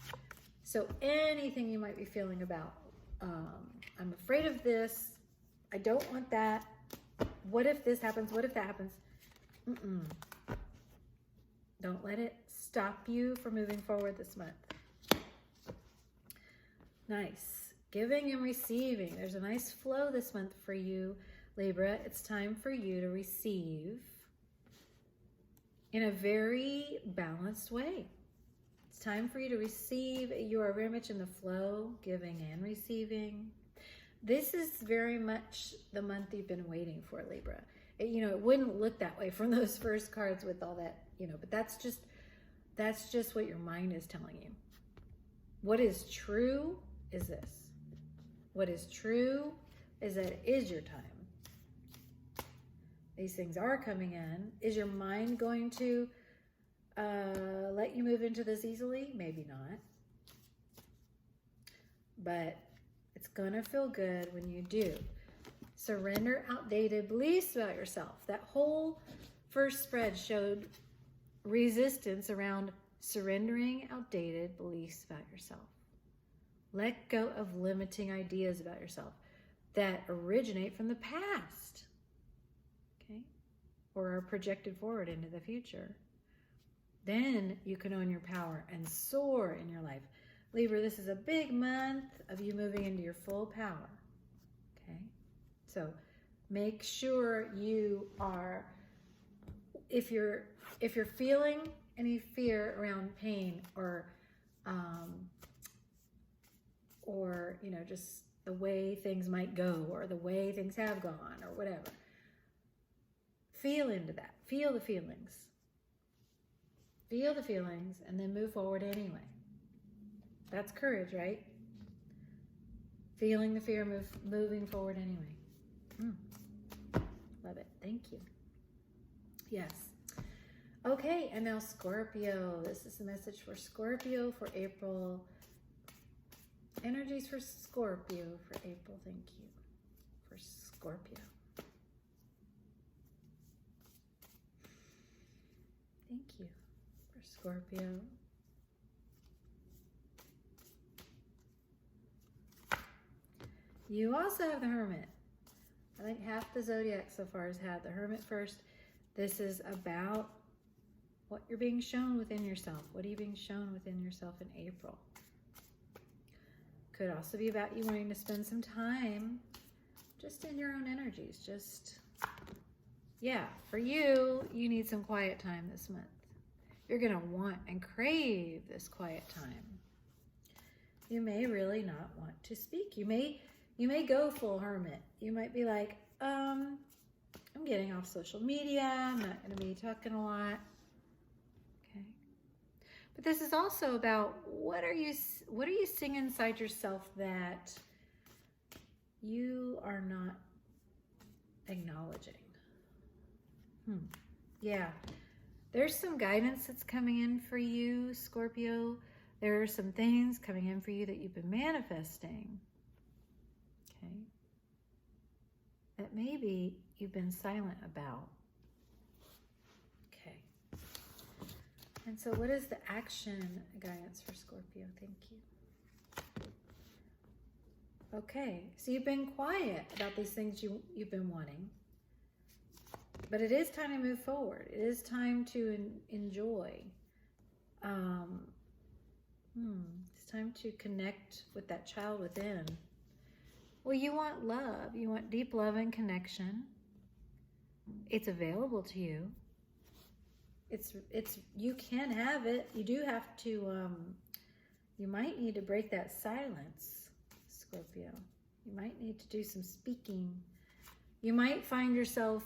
So anything you might be feeling about, I'm afraid of this. I don't want that. What if this happens? What if that happens? Don't let it stop you from moving forward this month. Nice. Giving and receiving. There's a nice flow this month for you, Libra. It's time for you to receive in a very balanced way. It's time for you to receive. You are very much in the flow, giving and receiving. This is very much the month you've been waiting for, Libra. It wouldn't look that way from those first cards with all that, but that's just what your mind is telling you. What is true is this. What is true is that it is your time. These things are coming in. Is your mind going to let you move into this easily? Maybe not. But it's going to feel good when you do. Surrender outdated beliefs about yourself. That whole first spread showed resistance around surrendering outdated beliefs about yourself. Let go of limiting ideas about yourself that originate from the past, okay? Or are projected forward into the future. Then you can own your power and soar in your life. Libra, this is a big month of you moving into your full power, okay? So make sure you are, if you're feeling any fear around pain or just the way things might go or the way things have gone or whatever, feel into that. Feel the feelings. Feel the feelings and then move forward anyway. That's courage, right? Feeling the fear, moving forward anyway. Love it. Thank you. Yes. Okay, and now Scorpio. This is the message for Scorpio for April. Energies for Scorpio for April. Thank you. For Scorpio. Thank you. For Scorpio. You also have the Hermit. I think half the Zodiac so far has had the Hermit first. This is about what you're being shown within yourself. What are you being shown within yourself in April? Could also be about you wanting to spend some time just in your own energies. Just, yeah, for you, you need some quiet time this month. You're going to want and crave this quiet time. You may really not want to speak. You may go full hermit. You might be like, I'm getting off social media. I'm not going to be talking a lot. Okay. But this is also about what are you seeing inside yourself that you are not acknowledging? Yeah. There's some guidance that's coming in for you, Scorpio. There are some things coming in for you that you've been manifesting. Okay. That maybe you've been silent about. Okay. And so what is the action guidance for Scorpio? Thank you. Okay. So you've been quiet about these things you've been wanting. But it is time to move forward. It is time to enjoy. It's time to connect with that child within. Well, you want love. You want deep love and connection. It's available to you. You can have it. You do have to, you might need to break that silence, Scorpio. You might need to do some speaking. You might find yourself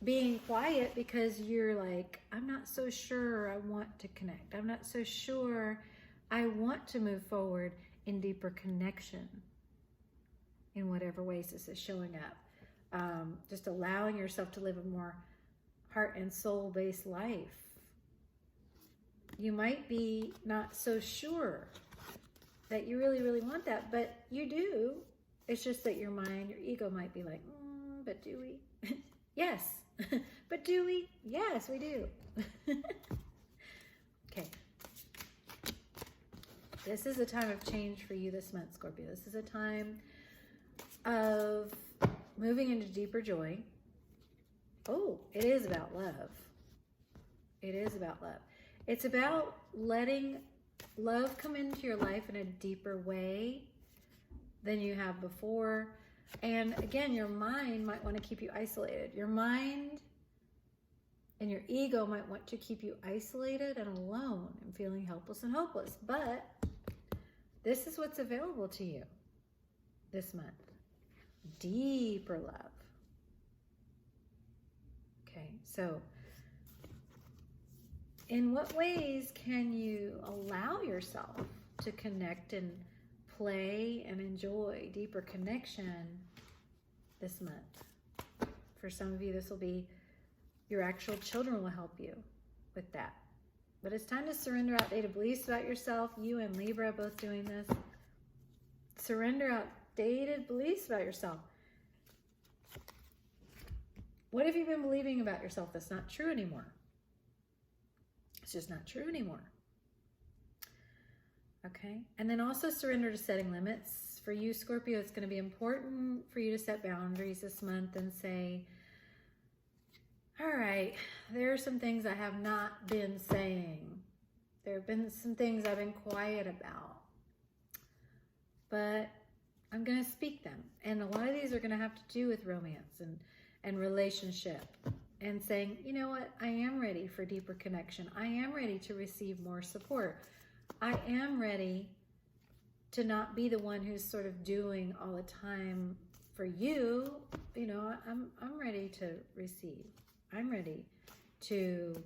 being quiet because you're like, I'm not so sure I want to connect. I'm not so sure I want to move forward in deeper connection in whatever ways this is showing up. Just allowing yourself to live a more heart and soul based life. You might be not so sure that you really, really want that, but you do. It's just that your mind, your ego might be like, but do we? Yes. But do we? Yes, we do. Okay. This is a time of change for you this month, Scorpio. This is a time of moving into deeper joy. Oh, it is about love. It is about love. It's about letting love come into your life in a deeper way than you have before. And again, your mind might want to keep you isolated. Your mind and your ego might want to keep you isolated and alone and feeling helpless and hopeless. But this is what's available to you this month. Deeper love. Okay, so in what ways can you allow yourself to connect and play and enjoy deeper connection this month? For some of you, this will be your actual children will help you with that. But it's time to surrender outdated beliefs about yourself. You and Libra both doing this. Surrender outdated beliefs about yourself. What have you been believing about yourself that's not true anymore? It's just not true anymore. Okay, and then also surrender to setting limits. For you, Scorpio, it's going to be important for you to set boundaries this month and say, all right, there are some things I have not been saying. There have been some things I've been quiet about. But I'm going to speak them. And a lot of these are going to have to do with romance and relationship. And saying, you know what, I am ready for deeper connection. I am ready to receive more support. I am ready to not be the one who's sort of doing all the time for you. You know, I'm ready to receive. I'm ready to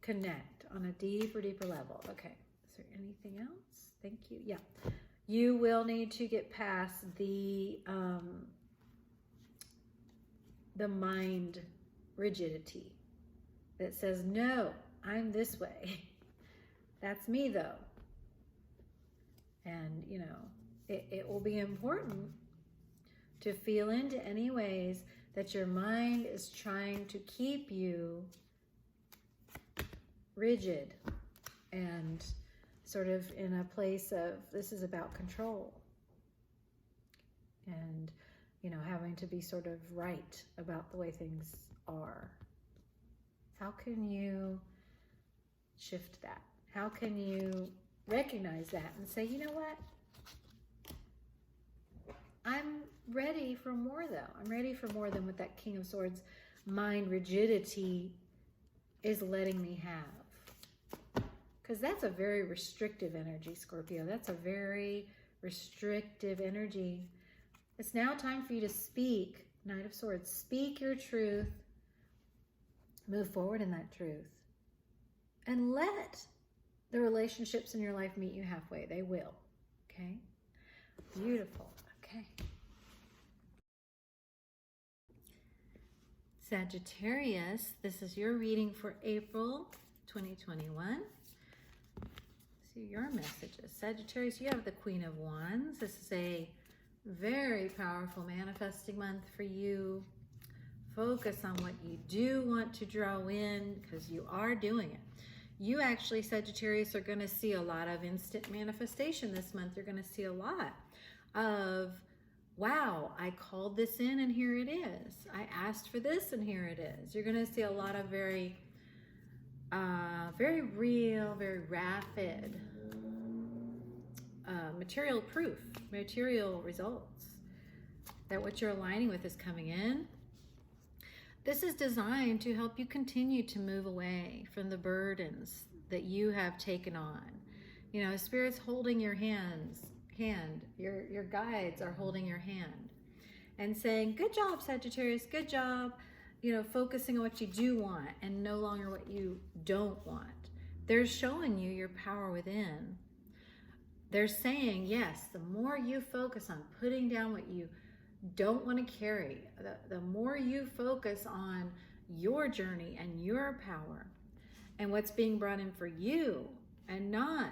connect on a deeper level. Okay, is there anything else? Thank you. Yeah, you will need to get past the mind rigidity that says, no, I'm this way. That's me though. And, you know, it will be important to feel into any ways that your mind is trying to keep you rigid and sort of in a place of, this is about control. And, you know, having to be sort of right about the way things are. How can you shift that? How can you recognize that and say, you know what? I'm ready for more, though. I'm ready for more than what that King of Swords mind rigidity is letting me have. Because that's a very restrictive energy, Scorpio. That's a very restrictive energy. It's now time for you to speak, Knight of Swords. Speak your truth. Move forward in that truth. And let the relationships in your life meet you halfway. They will. Okay? Beautiful. Okay. Sagittarius, this is your reading for April 2021. See your messages. Sagittarius, you have the Queen of Wands. This is a very powerful manifesting month for you. Focus on what you do want to draw in, because you are doing it. You actually, Sagittarius, are going to see a lot of instant manifestation this month. You're going to see a lot of, wow, I called this in and here it is. I asked for this and here it is. You're going to see a lot of very real, very rapid material proof, material results that what you're aligning with is coming in. This is designed to help you continue to move away from the burdens that you have taken on. You know, Spirit's holding your hand, your guides are holding your hand and saying, good job, Sagittarius, good job. You know, focusing on what you do want and no longer what you don't want. They're showing you your power within. They're saying, yes, the more you focus on putting down what you don't want to carry, the more you focus on your journey and your power and what's being brought in for you, and not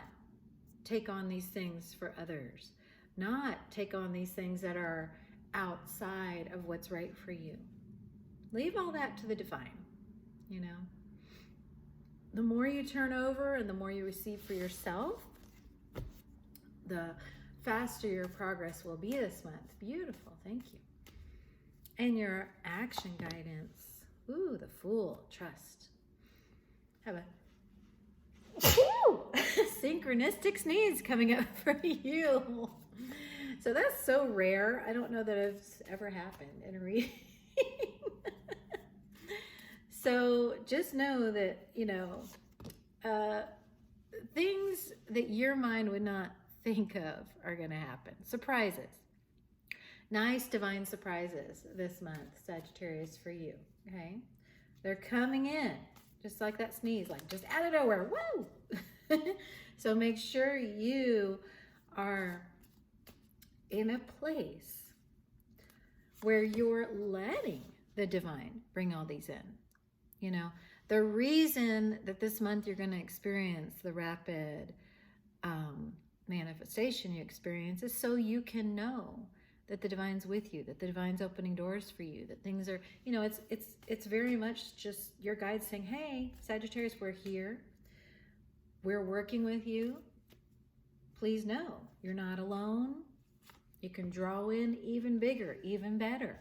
take on these things for others, not take on these things that are outside of what's right for you. Leave all that to the divine, you know. The more you turn over and the more you receive for yourself, the faster your progress will be this month. Beautiful, thank you. And your action guidance. Ooh, the Fool, trust. Have a synchronistic sneeze coming up for you. So that's so rare. I don't know that it's ever happened in a reading. So just know that, you know, things that your mind would not think of are going to happen. Surprises. Nice divine surprises this month, Sagittarius, for you. Okay? They're coming in just like that sneeze, like just out of nowhere. Woo! So make sure you are in a place where you're letting the divine bring all these in. You know, the reason that this month you're going to experience the rapid manifestation you experience is so you can know that the divine's with you, that the divine's opening doors for you, that things are, you know, it's very much just your guide saying, hey, Sagittarius, we're here. We're working with you. Please know you're not alone. You can draw in even bigger, even better.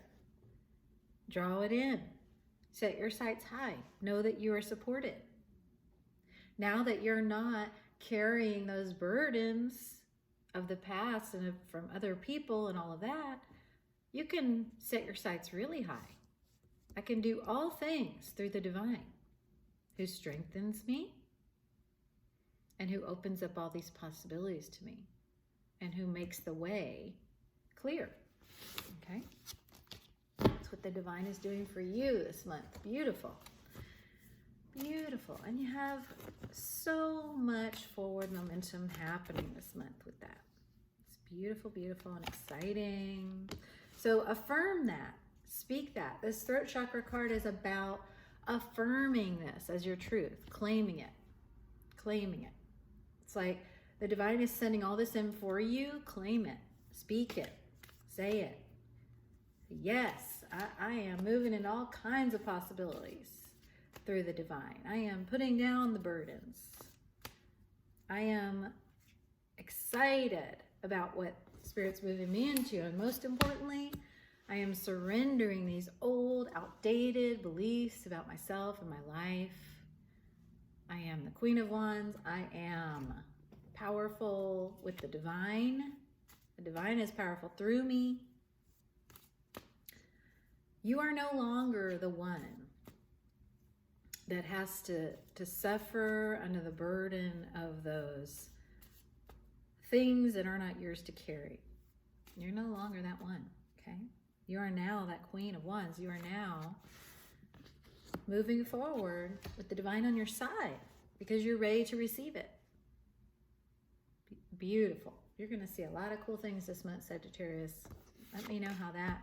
Draw it in. Set your sights high. Know that you are supported. Now that you're not carrying those burdens of the past and from other people and all of that, you can set your sights really high. I can do all things through the divine who strengthens me and who opens up all these possibilities to me and who makes the way clear. Okay? That's what the divine is doing for you this month. Beautiful. Beautiful. And you have so much forward momentum happening this month with that. It's beautiful, beautiful, and exciting. So affirm that. Speak that. This throat chakra card is about affirming this as your truth. Claiming it. Claiming it. It's like the divine is sending all this in for you. Claim it. Speak it. Say it. Yes, I am moving in all kinds of possibilities through the divine. I am putting down the burdens. I am excited about what Spirit's moving me into. And most importantly, I am surrendering these old, outdated beliefs about myself and my life. I am the Queen of Wands. I am powerful with the divine. The divine is powerful through me. You are no longer the one that has to suffer under the burden of those things that are not yours to carry. You're no longer that one, okay? You are now that Queen of Wands. You are now moving forward with the divine on your side because you're ready to receive it. Beautiful. You're going to see a lot of cool things this month, Sagittarius. Let me know how that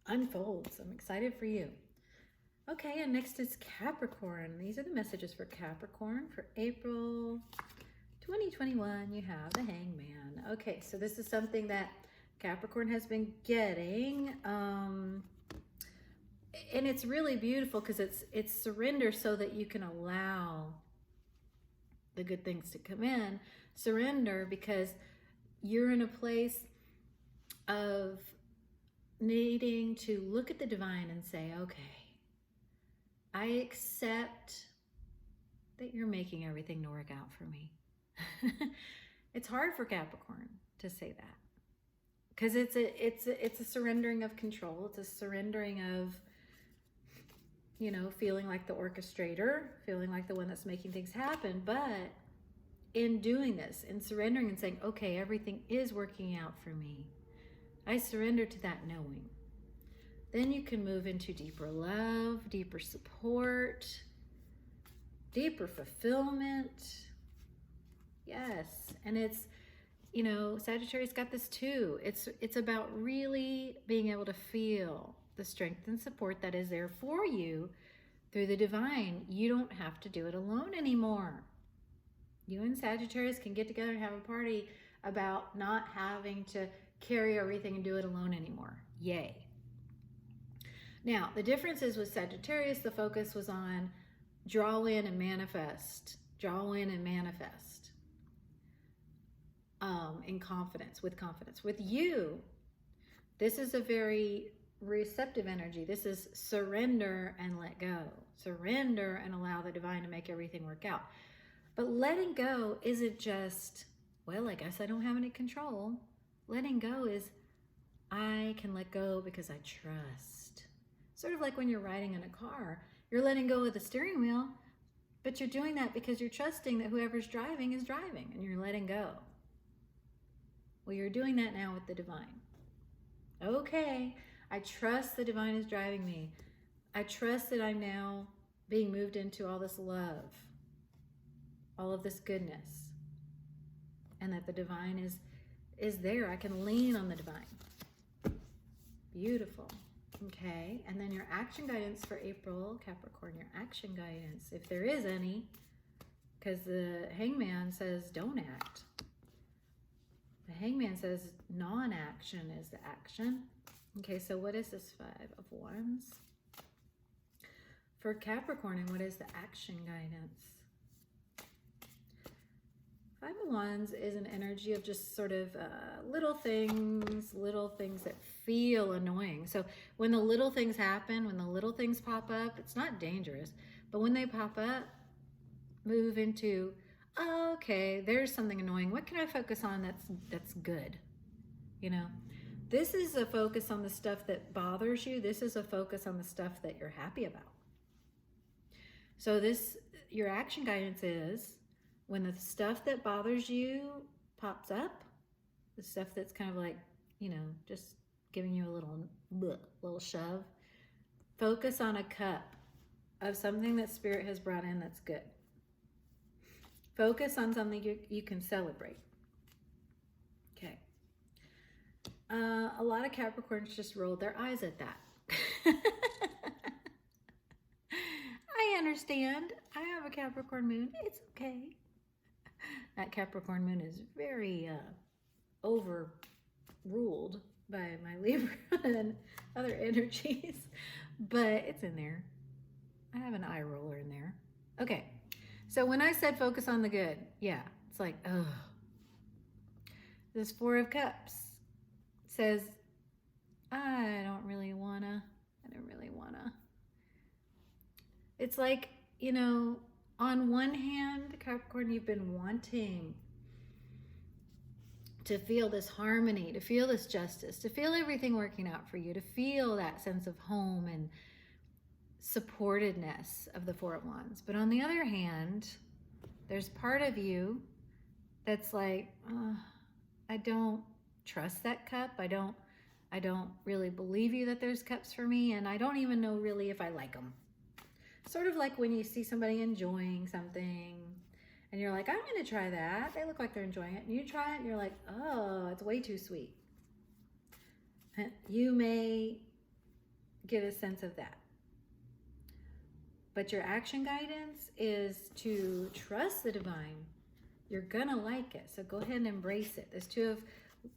unfolds. I'm excited for you. Okay, and next is Capricorn. These are the messages for Capricorn for April 2021. You have the Hangman. Okay, so this is something that Capricorn has been getting. And it's really beautiful because it's surrender so that you can allow the good things to come in. Surrender because you're in a place of needing to look at the divine and say, okay, I accept that you're making everything to work out for me. It's hard for Capricorn to say that because it's a surrendering of control. It's a surrendering of, you know, feeling like the orchestrator, feeling like the one that's making things happen. But in doing this, in surrendering and saying, okay, everything is working out for me, I surrender to that knowing. Then you can move into deeper love, deeper support, deeper fulfillment. Yes, and it's, you know, Sagittarius got this too. It's about really being able to feel the strength and support that is there for you through the divine. You don't have to do it alone anymore. You and Sagittarius can get together and have a party about not having to carry everything and do it alone anymore. Yay. Now, the difference is with Sagittarius, the focus was on draw in and manifest. Draw in and manifest. In confidence, with confidence. With you, this is a very receptive energy. This is surrender and let go. Surrender and allow the divine to make everything work out. But letting go isn't just, well, I guess I don't have any control. Letting go is, I can let go because I trust. Sort of like when you're riding in a car, you're letting go of the steering wheel, but you're doing that because you're trusting that whoever's driving is driving and you're letting go. Well, you're doing that now with the divine. Okay, I trust the divine is driving me. I trust that I'm now being moved into all this love, all of this goodness, and that the divine is there. I can lean on the divine. Beautiful. Okay, and then your action guidance for April, Capricorn, your action guidance, if there is any, because the Hangman says don't act. The Hangman says non-action is the action. Okay, so what is this 5 of Wands? For Capricorn, and what is the action guidance? 5 of Wands is an energy of just sort of little things that feel annoying. So when the little things happen, when the little things pop up, it's not dangerous. But when they pop up, move into, oh, okay, there's something annoying. What can I focus on that's good? You know, this is a focus on the stuff that bothers you. This is a focus on the stuff that you're happy about. So your action guidance is, when the stuff that bothers you pops up, the stuff that's kind of like, you know, just giving you a little shove, focus on a cup of something that Spirit has brought in that's good. Focus on something you can celebrate. Okay. A lot of Capricorns just rolled their eyes at that. I understand. I have a Capricorn moon. It's okay. That Capricorn moon is very overruled by my Libra and other energies, but it's in there. I have an eye roller in there. Okay, so when I said focus on the good, yeah, it's like, oh, This Four of Cups says, I don't really wanna. It's like, you know, on one hand, Capricorn, you've been wanting to feel this harmony, to feel this justice, to feel everything working out for you, to feel that sense of home and supportedness of the Four of Wands. But on the other hand, there's part of you that's like, I don't trust that cup. I don't really believe you that there's cups for me, and I don't even know really if I like them. Sort of like when you see somebody enjoying something and you're like, I'm going to try that. They look like they're enjoying it. And you try it and you're like, oh, it's way too sweet. You may get a sense of that. But your action guidance is to trust the divine. You're going to like it. So go ahead and embrace it. This Two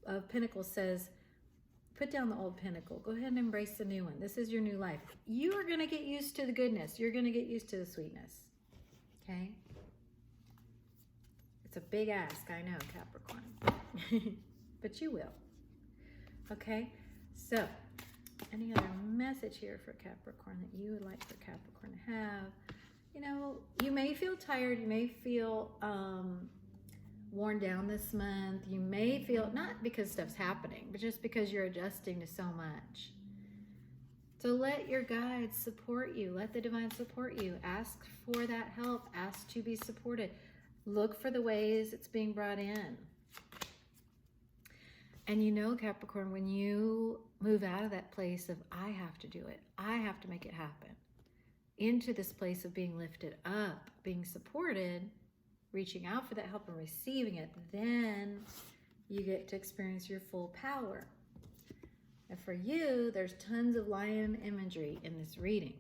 of Pentacles says, put down the old pentacle. Go ahead and embrace the new one. This is your new life. You are going to get used to the goodness. You're going to get used to the sweetness. Okay? It's a big ask, I know, Capricorn. But you will. Okay? So, any other message here for Capricorn that you would like for Capricorn to have? You know, you may feel tired. You may feel worn down this month. You may feel, not because stuff's happening, but just because you're adjusting to so much. So let your guides support you. Let the divine support you. Ask for that help. Ask to be supported. Look for the ways it's being brought in. And you know, Capricorn, when you move out of that place of, I have to do it, I have to make it happen, into this place of being lifted up, being supported, reaching out for that help and receiving it, then you get to experience your full power. And for you, there's tons of lion imagery in this reading.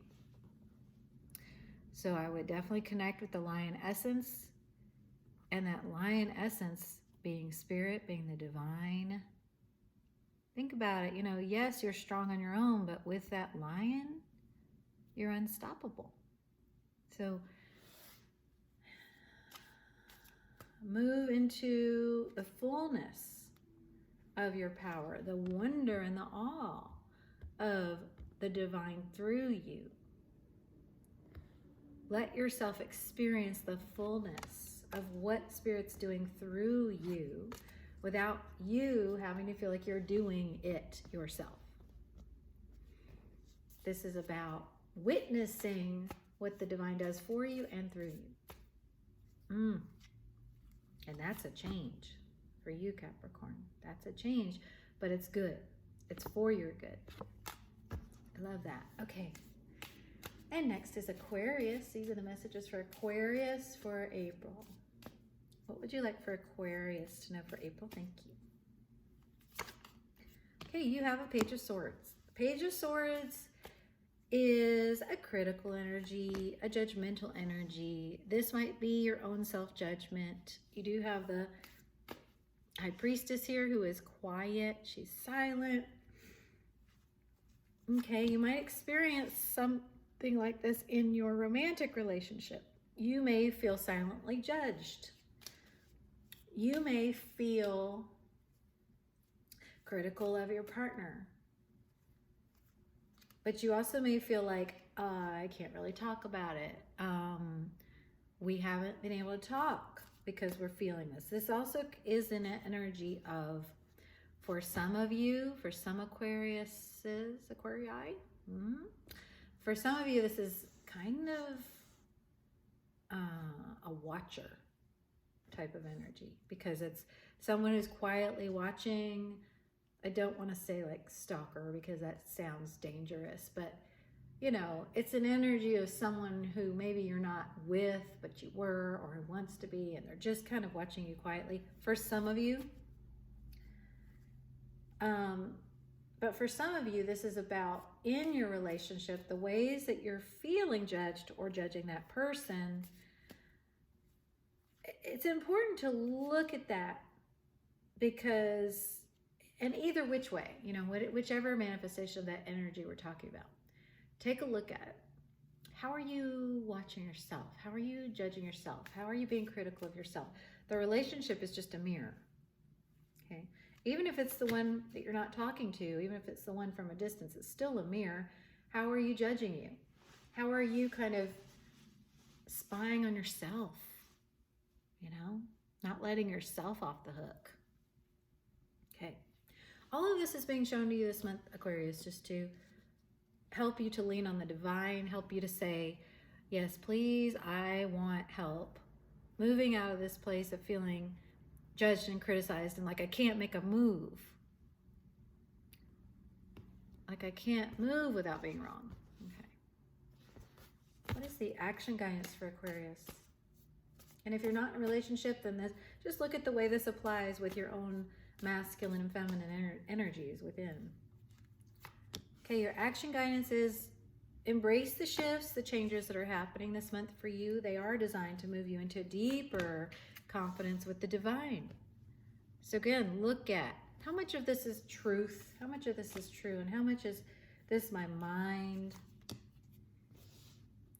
So I would definitely connect with the lion essence, and that lion essence being spirit, being the divine. Think about it. You know, yes, you're strong on your own, but with that lion, you're unstoppable. So move into the fullness of your power, the wonder and the awe of the divine through you. Let yourself experience the fullness of what Spirit's doing through you without you having to feel like you're doing it yourself. This is about witnessing what the divine does for you and through you. And that's a change for you, Capricorn. That's a change, but it's good. It's for your good. I love that. Okay. And next is Aquarius. These are the messages for Aquarius for April. What would you like for Aquarius to know for April? Thank you. Okay, you have a Page of Swords. Page of Swords is a critical energy, a judgmental energy. This might be your own self-judgment. You do have the High Priestess here who is quiet. She's silent. Okay, you might experience something like this in your romantic relationship. You may feel silently judged. You may feel critical of your partner. But you also may feel like, I can't really talk about it. We haven't been able to talk because we're feeling this. This also is an energy of, for some of you, for some Aquarii, for some of you, this is kind of a watcher type of energy, because it's someone who's quietly watching. I don't want to say like stalker because that sounds dangerous, but you know, it's an energy of someone who maybe you're not with, but you were, or who wants to be, and they're just kind of watching you quietly. For some of you, but for some of you, this is about in your relationship, the ways that you're feeling judged or judging that person. It's important to look at that, because, and either which way, you know, whichever manifestation of that energy we're talking about, take a look at it. How are you watching yourself? How are you judging yourself? How are you being critical of yourself? The relationship is just a mirror. Okay. Even if it's the one that you're not talking to, even if it's the one from a distance, it's still a mirror. How are you judging you? How are you kind of spying on yourself? You know, not letting yourself off the hook. Okay. All of this is being shown to you this month, Aquarius, just to help you to lean on the divine, help you to say, yes, please, I want help. Moving out of this place of feeling judged and criticized and like I can't make a move. Like I can't move without being wrong. Okay. What is the action guidance for Aquarius? And if you're not in a relationship, then just look at the way this applies with your own masculine and feminine energies within. Okay, your action guidance is embrace the shifts, the changes that are happening this month for you. They are designed to move you into a deeper confidence with the divine. So again, look at how much of this is truth, how much of this is true, and how much is this my mind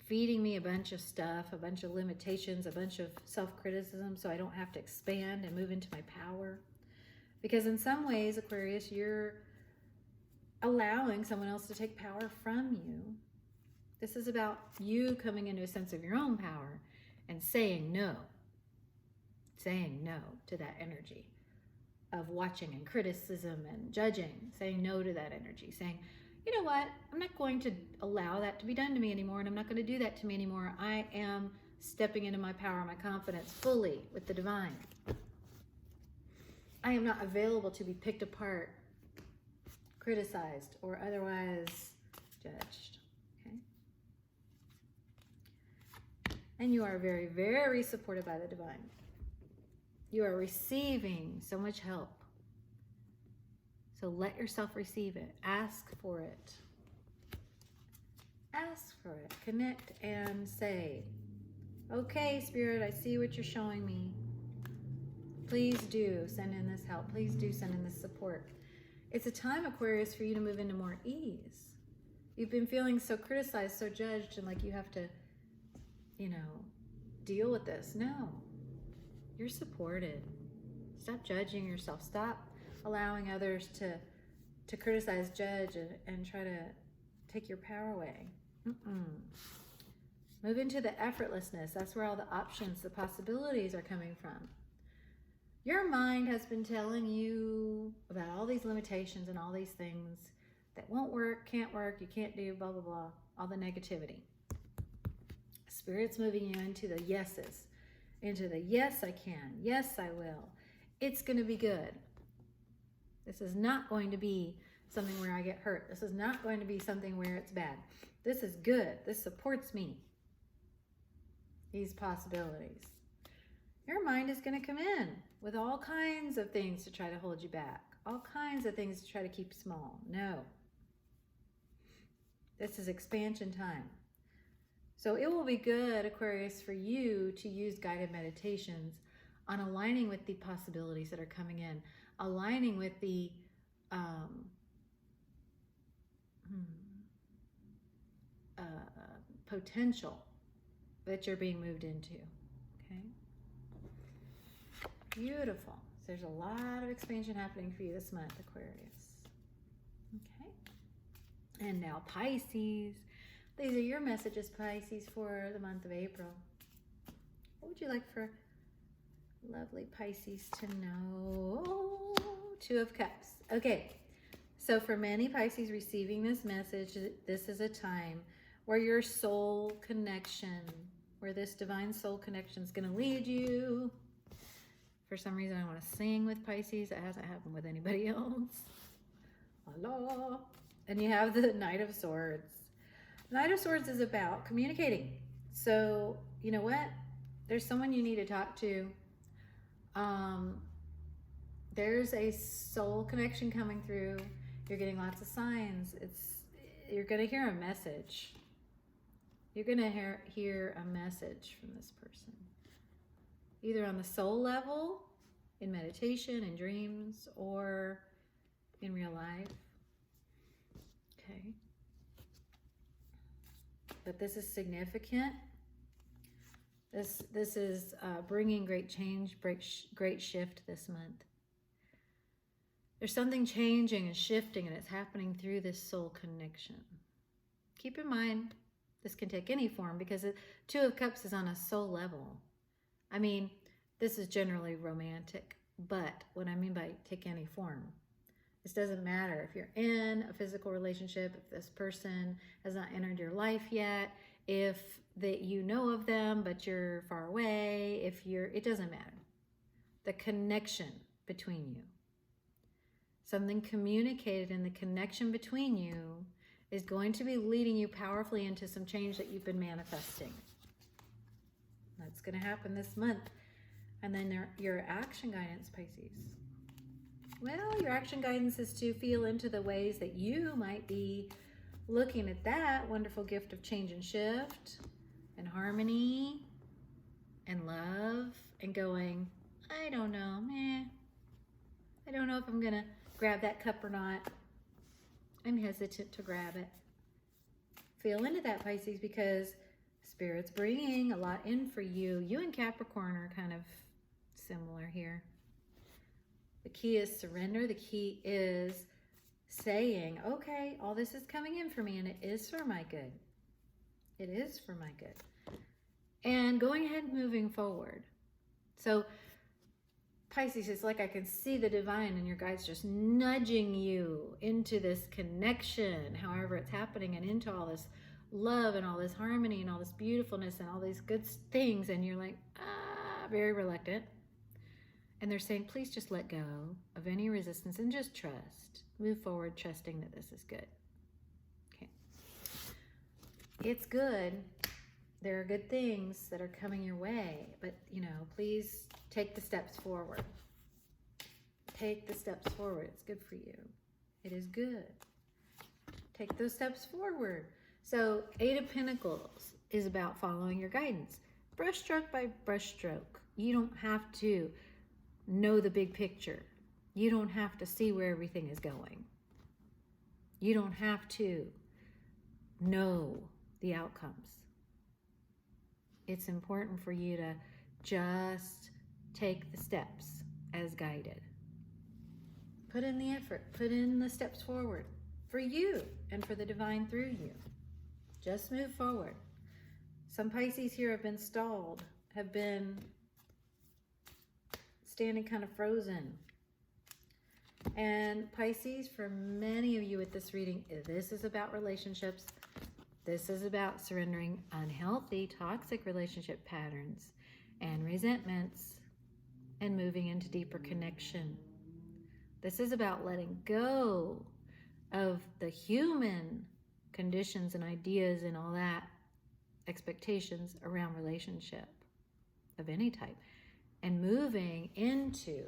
feeding me a bunch of stuff, a bunch of limitations, a bunch of self-criticism so I don't have to expand and move into my power. Because in some ways, Aquarius, you're allowing someone else to take power from you. This is about you coming into a sense of your own power and saying no to that energy of watching and criticism and judging, saying no to that energy, saying, you know what, I'm not going to allow that to be done to me anymore, and I'm not going to do that to me anymore. I am stepping into my power, my confidence fully with the divine. I am not available to be picked apart, criticized, or otherwise judged. Okay? And you are very, very supported by the divine. You are receiving so much help. So let yourself receive it. Ask for it. Ask for it. Connect and say, okay, Spirit, I see what you're showing me. Please do send in this help. Please do send in this support. It's a time, Aquarius, for you to move into more ease. You've been feeling so criticized, so judged, and like you have to, deal with this. No, you're supported. Stop judging yourself. Stop allowing others to criticize, judge, and try to take your power away. Move into the effortlessness. That's where all the options, the possibilities are coming from. Your mind has been telling you about all these limitations and all these things that won't work, can't work, you can't do, blah, blah, blah, all the negativity. Spirit's moving you into the yeses, into the yes, I can, yes, I will. It's going to be good. This is not going to be something where I get hurt. This is not going to be something where it's bad. This is good. This supports me. These possibilities. Your mind is going to come in with all kinds of things to try to hold you back. All kinds of things to try to keep small. No. This is expansion time. So it will be good, Aquarius, for you to use guided meditations on aligning with the possibilities that are coming in, aligning with the potential that you're being moved into. Okay? Beautiful. So there's a lot of expansion happening for you this month, Aquarius. Okay? And now Pisces. These are your messages, Pisces, for the month of April. What would you like for lovely Pisces to know? Two of Cups. Okay. So for many Pisces receiving this message, this is a time where your soul connection, where this divine soul connection is going to lead you. For some reason, I want to sing with Pisces. That hasn't happened with anybody else. Hello. And you have the Knight of Swords. Knight of Swords is about communicating. So, you know what? There's someone you need to talk to. There's a soul connection coming through. You're getting lots of signs. You're going to hear a message. You're going to hear a message from this person. Either on the soul level, in meditation, in dreams, or in real life. Okay. But this is significant. This is bringing great change, great shift this month. There's something changing and shifting, and it's happening through this soul connection. Keep in mind, this can take any form because the Two of Cups is on a soul level. I mean, this is generally romantic, but what I mean by take any form, this doesn't matter if you're in a physical relationship, if this person has not entered your life yet, if that you know of them but you're far away, it doesn't matter. The connection between you. Something communicated in the connection between you is going to be leading you powerfully into some change that you've been manifesting. That's going to happen this month. And then your action guidance, Pisces. Well, your action guidance is to feel into the ways that you might be looking at that wonderful gift of change and shift and harmony and love and going, I don't know, I don't know if I'm going to grab that cup or not. I'm hesitant to grab it. Feel into that, Pisces, because Spirit's bringing a lot in for you. You and Capricorn are kind of similar here. The key is surrender. The key is saying, okay, all this is coming in for me and it is for my good. It is for my good. And going ahead and moving forward. So Pisces, it's like I can see the divine and your guides just nudging you into this connection, however it's happening, and into all this love and all this harmony and all this beautifulness and all these good things. And you're like, very reluctant. And they're saying, please just let go of any resistance and just trust. Move forward, trusting that this is good. Okay. It's good. There are good things that are coming your way, but, please take the steps forward. Take the steps forward. It's good for you. It is good. Take those steps forward. So 8 of Pentacles is about following your guidance. Brushstroke by brushstroke. You don't have to know the big picture. You don't have to see where everything is going. You don't have to know the outcomes. It's important for you to just take the steps as guided. Put in the effort. Put in the steps forward for you and for the divine through you. Just move forward. Some Pisces here have been stalled, have been standing kind of frozen. And Pisces, for many of you at this reading, this is about relationships. This is about surrendering unhealthy, toxic relationship patterns and resentments and moving into deeper connection. This is about letting go of the human conditions and ideas and all that, expectations around relationship of any type, and moving into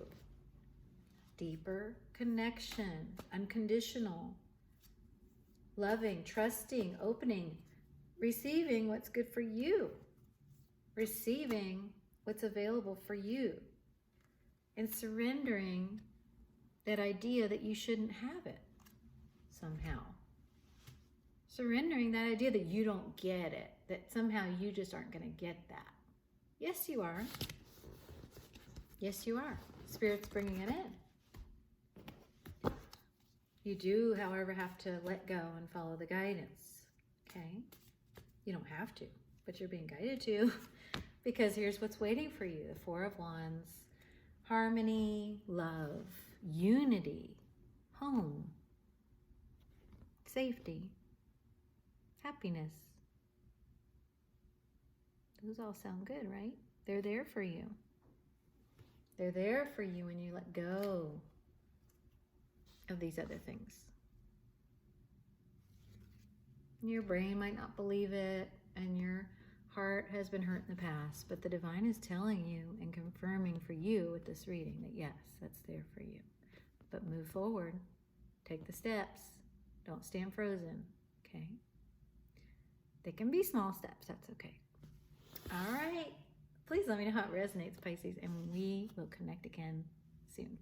deeper connection, unconditional, loving, trusting, opening, receiving what's good for you, receiving what's available for you, and surrendering that idea that you shouldn't have it somehow. Surrendering that idea that you don't get it, that somehow you just aren't going to get that. Yes, you are. Yes, you are. Spirit's bringing it in. You do, however, have to let go and follow the guidance, okay? You don't have to, but you're being guided to, because here's what's waiting for you. The 4 of Wands, harmony, love, unity, home, safety, happiness. Those all sound good, right? They're there for you. They're there for you when you let go of these other things. Your brain might not believe it, and your heart has been hurt in the past, but the divine is telling you and confirming for you with this reading that yes, that's there for you. But move forward. Take the steps. Don't stand frozen, okay? They can be small steps, that's okay. All right. Please let me know how it resonates, Pisces, and we will connect again soon.